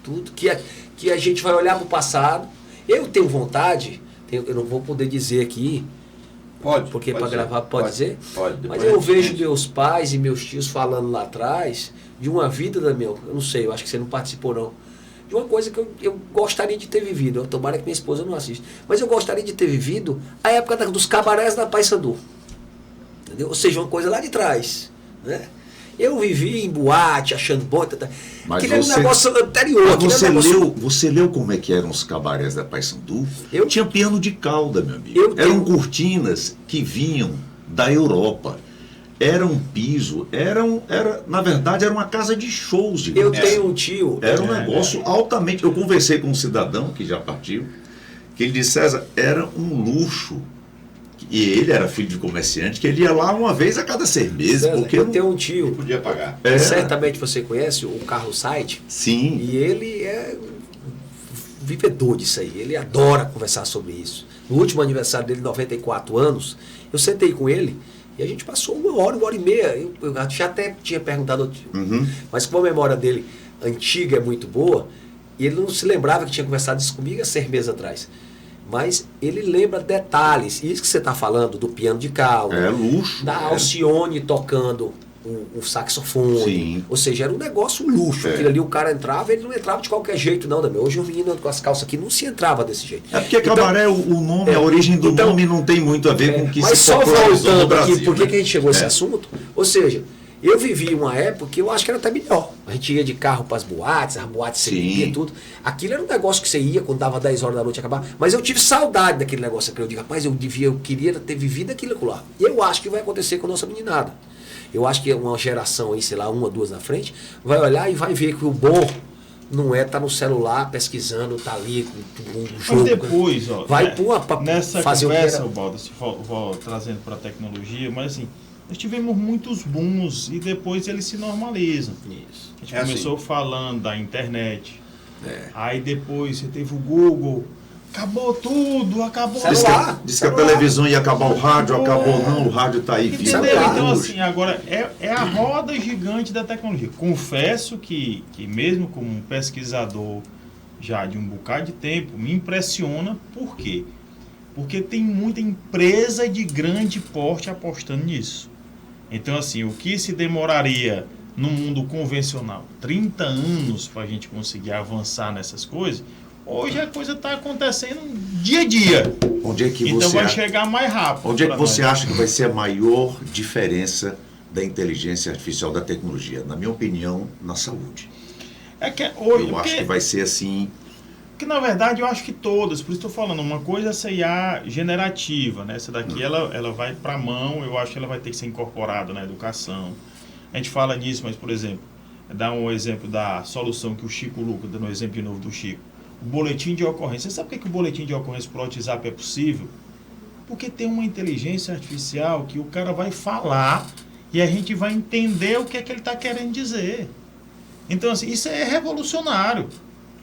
tudo, que a gente vai olhar para o passado. Eu tenho vontade, eu não vou poder dizer aqui, porque para gravar pode dizer, mas eu vejo meus pais e meus tios falando lá atrás de uma vida da minha, eu não sei, eu acho que você não participou não, de uma coisa que eu gostaria de ter vivido. Tomara que minha esposa não assista. Mas eu gostaria de ter vivido a época dos cabarés da Paysandu. Entendeu? Ou seja, uma coisa lá de trás. Né? Eu vivi em boate, achando bom. Aquele era um negócio anterior. Você leu como é que eram os cabarés da Paysandu? Tinha piano de cauda, meu amigo. Eram cortinas que vinham da Europa. Era um piso, na verdade, era uma casa de shows. Eu tenho um tio... Era um negócio altamente... Eu conversei com um cidadão que já partiu, que ele disse, César, era um luxo. E ele era filho de comerciante, que ele ia lá uma vez a cada 6 meses. César, porque eu tenho um tio... Não podia pagar. Certamente você conhece o Carlos Site. Sim. E ele é vivedor disso aí. Ele adora conversar sobre isso. No último aniversário dele, 94 anos, eu sentei com ele... E a gente passou uma hora e meia. Eu já até tinha perguntado, mas como a memória dele antiga é muito boa, e ele não se lembrava que tinha conversado isso comigo há 6 meses atrás. Mas ele lembra detalhes. Isso que você está falando do piano de cauda, luxo, da Alcione tocando o saxofone. Sim. Ou seja, era um negócio luxo. Aquilo ali o cara entrava, ele não entrava de qualquer jeito, não. Hoje o menino com as calças aqui não se entrava desse jeito. É porque cabaré, o nome, a origem do nome não tem muito a ver com o que mas se só voltando Brasil, aqui, por que a gente chegou a esse assunto? Ou seja, eu vivi uma época que eu acho que era até melhor. A gente ia de carro para as boates servia e tudo. Aquilo era um negócio que você ia quando dava 10 horas da noite acabar. Mas eu tive saudade daquele negócio que eu digo, rapaz, eu queria ter vivido aquilo lá. E eu acho que vai acontecer com a nossa meninada. Eu acho que uma geração aí, sei lá, 1 ou 2 na frente, vai olhar e vai ver que o bom não é estar no celular pesquisando, tá ali com um jogo. Mas depois, ó, vai nessa fazer conversa, Baldo, se vou trazendo para a tecnologia, mas assim, nós tivemos muitos booms e depois eles se normalizam. Isso. A gente começou falando da internet, aí depois você teve o Google. Acabou tudo, acabou. Diz que a televisão ia acabar, o rádio acabou, não, o rádio está aí. Entendeu? Então, assim, agora é a roda gigante da tecnologia. Confesso que mesmo como um pesquisador já de um bocado de tempo, me impressiona. Por quê? Porque tem muita empresa de grande porte apostando nisso. Então, assim, o que se demoraria no mundo convencional 30 anos para a gente conseguir avançar nessas coisas, hoje a coisa está acontecendo dia a dia. Onde é que então vai chegar mais rápido. Onde é que você acha que vai ser a maior diferença da inteligência artificial, da tecnologia? Na minha opinião, na saúde. Eu acho que vai ser assim... Porque, na verdade, eu acho que todas, por isso estou falando, uma coisa é essa IA generativa, né? Essa daqui, ela vai para a mão, eu acho que ela vai ter que ser incorporada na educação. A gente fala nisso, mas, por exemplo, dá um exemplo da solução que o Chico Lucas, dando um exemplo de novo do Chico. O boletim de ocorrência. Você sabe por que o boletim de ocorrência para o WhatsApp é possível? Porque tem uma inteligência artificial que o cara vai falar e a gente vai entender o que é que ele está querendo dizer. Então, assim, isso é revolucionário.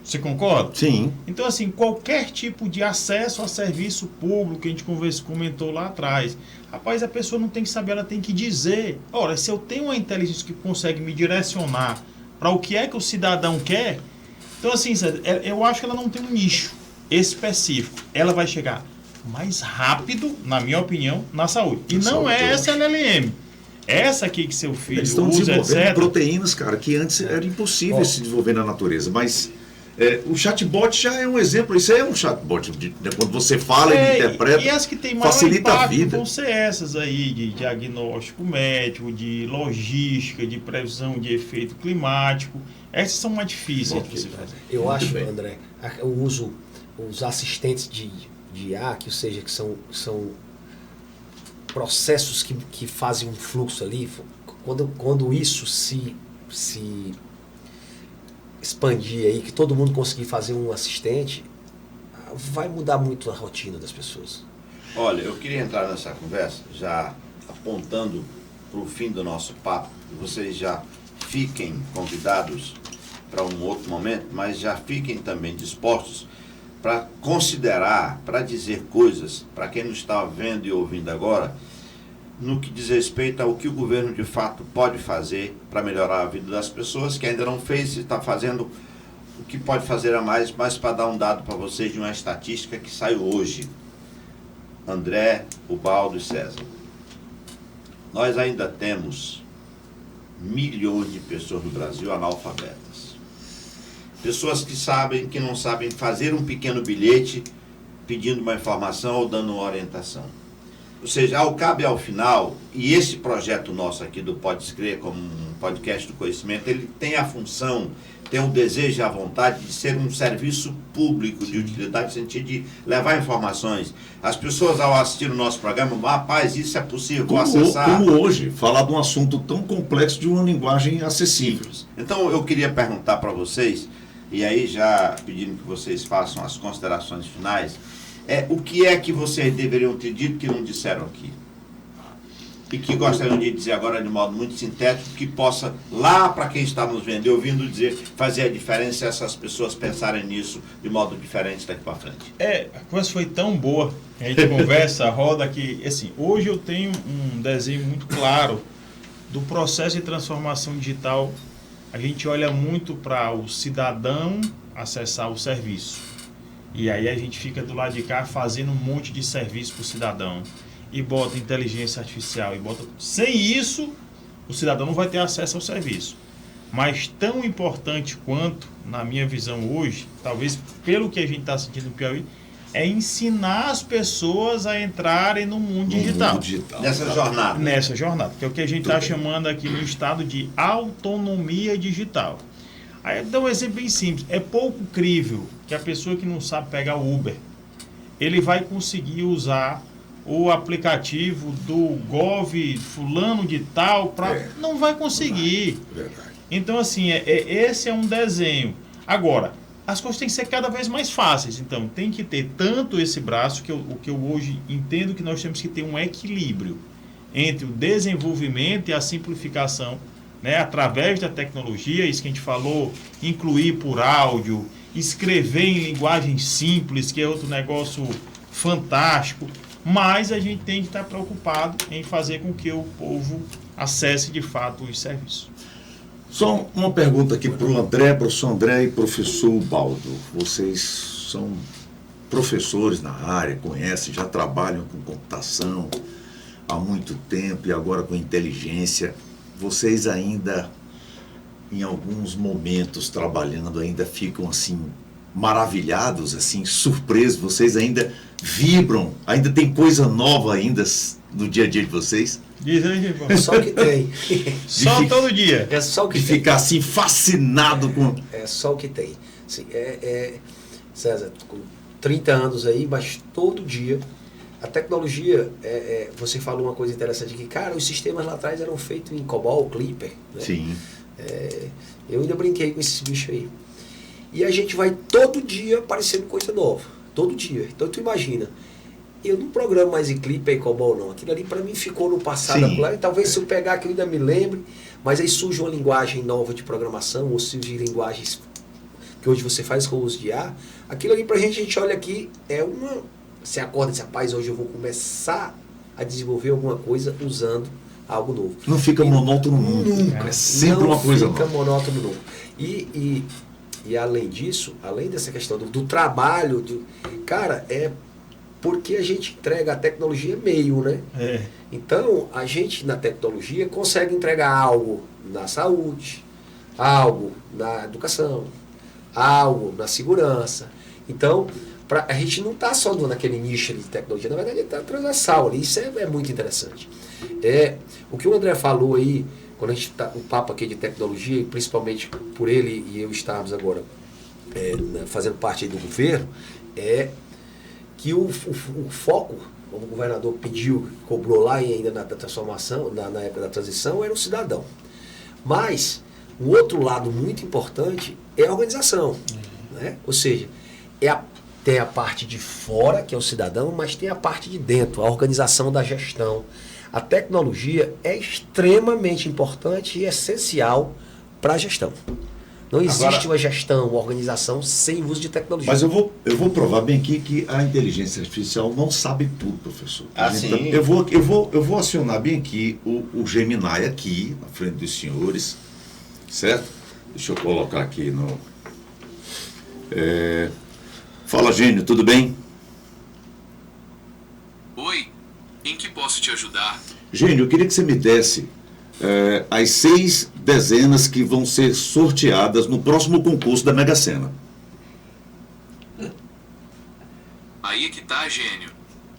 Você concorda? Sim. Então, assim, qualquer tipo de acesso a serviço público que a gente comentou lá atrás, rapaz, a pessoa não tem que saber, ela tem que dizer. Ora, se eu tenho uma inteligência que consegue me direcionar para o que é que o cidadão quer, então, assim, eu acho que ela não tem um nicho específico. Ela vai chegar mais rápido, na minha opinião, na saúde. E não é essa LLM. Essa aqui que seu filho Eles estão usa, desenvolvendo etc. proteínas, cara, que antes era impossível se desenvolver na natureza. Mas O chatbot já é um exemplo, isso aí é um chatbot. Quando você fala, ele interpreta, e as que tem maior facilita a impacto vida. vão ser essas aí, de diagnóstico médico, de logística, de previsão de efeito climático. Essas são mais difíceis de você fazer. Eu Muito acho, bem. André, eu uso os assistentes de IA, que seja, que são processos que fazem um fluxo ali. Quando isso se expandir aí, que todo mundo conseguir fazer um assistente, vai mudar muito a rotina das pessoas. Olha, eu queria entrar nessa conversa já apontando para o fim do nosso papo. Vocês já fiquem convidados para um outro momento, mas já fiquem também dispostos para considerar, para dizer coisas, para quem não está vendo e ouvindo agora, no que diz respeito ao que o governo de fato pode fazer para melhorar a vida das pessoas, que ainda não fez e está fazendo o que pode fazer a mais, mas para dar um dado para vocês de uma estatística que saiu hoje. André, Ubaldo e César. Nós ainda temos milhões de pessoas no Brasil analfabetas. Pessoas que não sabem fazer um pequeno bilhete pedindo uma informação ou dando uma orientação. Ou seja, ao cabo e ao final, e esse projeto nosso aqui do Pode Escrever, como um podcast do conhecimento, ele tem a função, tem o desejo e a vontade de ser um serviço público de utilidade, no sentido de levar informações. As pessoas, ao assistir o nosso programa, rapaz, isso é possível, vou acessar. Como hoje, falar de um assunto tão complexo de uma linguagem acessível. Então, eu queria perguntar para vocês, e aí já pedindo que vocês façam as considerações finais, o que é que vocês deveriam ter dito que não disseram aqui? E que gostariam de dizer agora de modo muito sintético, que possa, lá para quem está nos vendo e ouvindo dizer, fazer a diferença e essas pessoas pensarem nisso de modo diferente daqui para frente. A conversa foi tão boa, a gente conversa, roda, que assim, hoje eu tenho um desenho muito claro do processo de transformação digital. A gente olha muito para o cidadão acessar o serviço. E aí a gente fica do lado de cá fazendo um monte de serviço para o cidadão. E bota inteligência artificial. Sem isso, o cidadão não vai ter acesso ao serviço. Mas tão importante quanto, na minha visão hoje, talvez pelo que a gente está sentindo no Piauí, é ensinar as pessoas a entrarem no mundo digital. Nessa jornada. Nessa jornada, que é o que a gente está chamando aqui no estado de autonomia digital. Aí eu dou um exemplo bem simples. É pouco crível que a pessoa que não sabe pegar o Uber, ele vai conseguir usar o aplicativo do Gov fulano de tal, não vai conseguir. Verdade. Então, assim, esse é um desenho. Agora, as coisas têm que ser cada vez mais fáceis. Então, tem que ter tanto esse braço, o que eu hoje entendo que nós temos que ter um equilíbrio entre o desenvolvimento e a simplificação, né, através da tecnologia, isso que a gente falou, incluir por áudio, escrever em linguagem simples, que é outro negócio fantástico, mas a gente tem que estar preocupado em fazer com que o povo acesse de fato os serviços. Só uma pergunta aqui para o André, professor André e professor Ubaldo. Vocês são professores na área, conhecem, já trabalham com computação há muito tempo e agora com inteligência. Vocês ainda, em alguns momentos trabalhando, ainda ficam assim maravilhados, assim, surpresos, vocês ainda vibram, ainda tem coisa nova ainda no dia a dia de vocês? Diz aí, irmão. Só que tem. Só todo dia. É só o que De tem. ficar assim fascinado com... É só o que tem. Assim, César, com 30 anos aí, mas todo dia a tecnologia, você falou uma coisa interessante aqui, cara, os sistemas lá atrás eram feitos em COBOL, Clipper, né? Sim. Eu ainda brinquei com esses bichos aí. E a gente vai todo dia aparecendo coisa nova, todo dia. Então tu imagina, eu não programo mais em Clipper e COBOL não, aquilo ali para mim ficou no passado, e talvez se eu pegar aqui eu ainda me lembre, mas aí surge uma linguagem nova de programação, ou surge linguagens que hoje você faz com o uso de IA, aquilo ali pra gente, a gente olha aqui, você acorda e diz, rapaz, hoje eu vou começar a desenvolver alguma coisa usando algo novo. Não fica monótono nunca, é sempre uma coisa nova. Não fica monótono nunca. E além disso, além dessa questão do trabalho, cara, porque a gente entrega a tecnologia meio, né? Então, a gente na tecnologia consegue entregar algo na saúde, algo na educação, algo na segurança. Então, a gente não está só naquele nicho ali de tecnologia, na verdade está transversal ali, isso é muito interessante. O que o André falou aí, quando a gente está o papo aqui de tecnologia, e principalmente por ele e eu estarmos agora fazendo parte aí do governo, é que o foco, como o governador pediu, cobrou lá e ainda na transformação, na época da transição, era o cidadão. Mas, um outro lado muito importante é a organização. Né? Ou seja, tem a parte de fora, que é o cidadão, mas tem a parte de dentro, a organização da gestão. A tecnologia é extremamente importante e essencial para a gestão. Não existe uma gestão, uma organização sem uso de tecnologia. Mas eu vou provar bem aqui que a inteligência artificial não sabe tudo, professor. Assim, então, eu vou acionar bem aqui o Gemini aqui, na frente dos senhores, certo? Deixa eu colocar aqui no... Fala, Gênio, tudo bem? Oi, em que posso te ajudar? Gênio, eu queria que você me desse as 6 dezenas que vão ser sorteadas no próximo concurso da Mega Sena. Aí é que tá, gênio.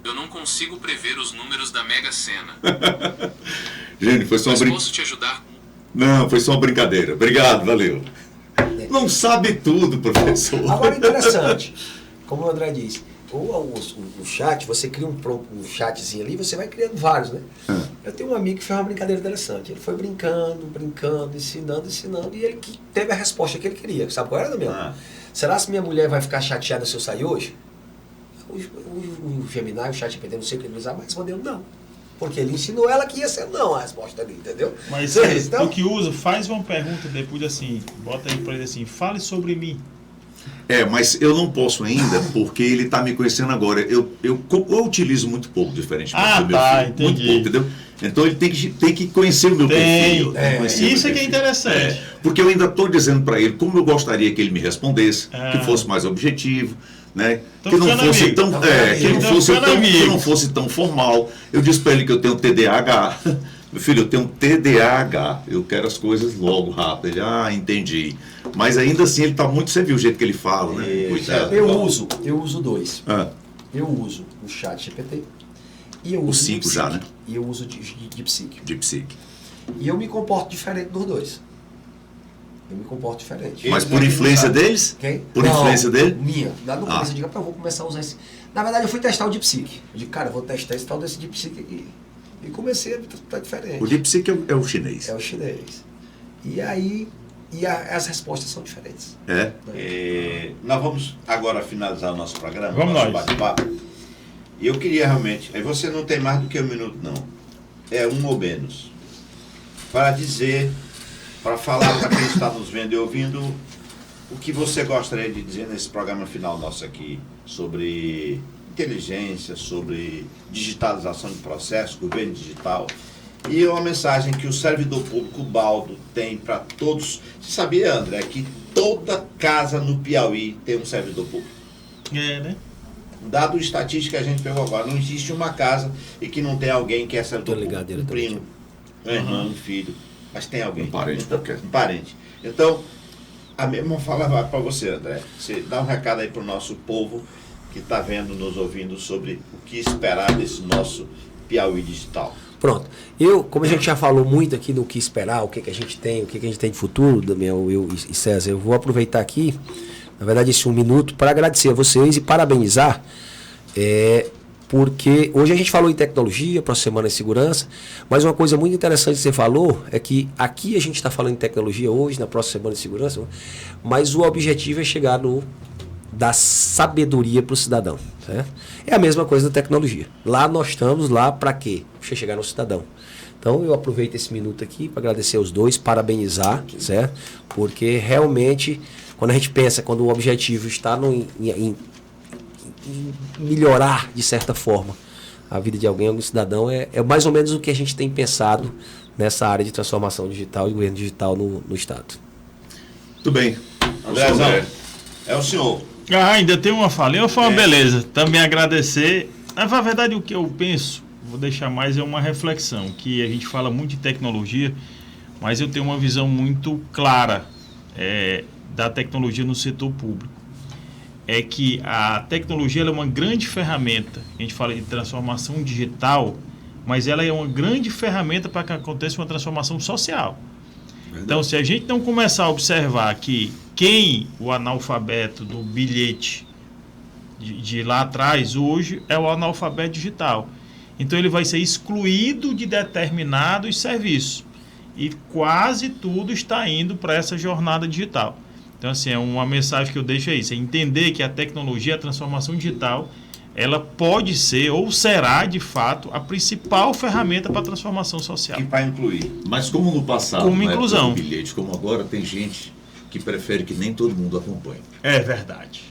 Eu não consigo prever os números da Mega Sena. Gênio, foi só uma Mas posso te ajudar? Não, foi só uma brincadeira. Obrigado, valeu. Não sabe tudo, professor. Agora, interessante, como o André disse, o chat, você cria um chatzinho ali, você vai criando vários, né? Eu tenho um amigo que fez uma brincadeira interessante. Ele foi brincando, ensinando, e ele que teve a resposta que ele queria. Sabe qual era, Damião? Será que minha mulher vai ficar chateada se eu sair hoje? O Gemini, o chat GPT, não sei o que ele vai respondeu não. Porque ele ensinou ela que ia ser não a resposta ali, entendeu? Mas então, o que usa, faz uma pergunta depois assim, bota aí pra ele assim, fale sobre mim. Mas eu não posso ainda, porque ele está me conhecendo agora. Eu utilizo muito pouco, diferentemente do meu filho. Entendi. Muito pouco, entendeu? Então ele tem que conhecer o meu perfil. Isso é que é interessante. Porque eu ainda estou dizendo para ele como eu gostaria que ele me respondesse, que fosse mais objetivo, né? Que não fosse tão formal. Eu disse para ele que eu tenho TDAH. Meu filho, eu tenho TDAH, eu quero as coisas logo, rápido. Ele, entendi. Mas ainda assim ele está muito, você viu o jeito que ele fala, né? Cuidado. Eu uso 2. Eu uso o chat GPT e eu uso o 5 já, né? E eu uso o DeepSeek. DeepSeek. E eu me comporto diferente dos dois. Eu me comporto diferente. Mas por influência deles? Quem? Por influência dele? Minha. Lá no começo eu digo, eu vou começar a usar esse. Na verdade, eu fui testar o DeepSeek. Eu digo, cara, eu vou testar esse tal desse DeepSeek aqui. E comecei a estar diferente. O DeepSeek é o chinês. É o chinês. E aí, as respostas são diferentes. Nós vamos agora finalizar o nosso programa, Vamos nosso nós. bate-papo. E eu queria realmente, você não tem mais do que 1 minuto não, é 1 ou menos, para dizer, para falar para quem está nos vendo e ouvindo, o que você gostaria de dizer nesse programa final nosso aqui, sobre inteligência, sobre digitalização de processos, governo digital, e uma mensagem que o servidor público Baldo tem para todos. Você sabia, André, que toda casa no Piauí tem um servidor público? Né? Dado estatística que a gente pegou agora, não existe uma casa e que não tem alguém que é servidor público, um primo, um irmão, um filho, mas tem alguém. Um parente qualquer. Um parente. Então, a mesma fala vai para você, André. Você dá um recado aí para o nosso povo que está vendo, nos ouvindo, sobre o que esperar desse nosso Piauí digital. Pronto. Como a gente já falou muito aqui do que esperar, o que a gente tem, o que a gente tem de futuro, Damião, eu e César, eu vou aproveitar aqui, na verdade, esse 1 minuto, para agradecer a vocês e parabenizar, porque hoje a gente falou em tecnologia, para a Semana de Segurança, mas uma coisa muito interessante que você falou é que aqui a gente está falando em tecnologia hoje, na próxima Semana de Segurança, mas o objetivo é chegar da sabedoria para o cidadão. Certo? É a mesma coisa da tecnologia. Lá nós estamos lá para quê? Para chegar no cidadão. Então eu aproveito esse minuto aqui para agradecer aos dois, parabenizar, certo? Porque realmente, quando a gente pensa, quando o objetivo está em melhorar, de certa forma, a vida de algum cidadão, é mais ou menos o que a gente tem pensado nessa área de transformação digital e governo digital no Estado. Muito bem. Andrézão, é o senhor. Ainda tem uma fala. Eu falo, beleza. Também agradecer. Na verdade, o que eu penso, vou deixar mais, é uma reflexão, que a gente fala muito de tecnologia, mas eu tenho uma visão muito clara da tecnologia no setor público é que a tecnologia ela é uma grande ferramenta. A gente fala de transformação digital, mas ela é uma grande ferramenta para que aconteça uma transformação social. Verdade. Então, se a gente não começar a observar que o analfabeto do bilhete de lá atrás, hoje é o analfabeto digital. Então, ele vai ser excluído de determinados serviços. E quase tudo está indo para essa jornada digital. Então, assim, é uma mensagem que eu deixo aí. Você entender que a tecnologia, a transformação digital, ela pode ser ou será, de fato, a principal ferramenta para a transformação social. E para incluir. Mas como no passado, como inclusão. Do bilhete, como agora, tem gente que prefere que nem todo mundo acompanhe. É verdade.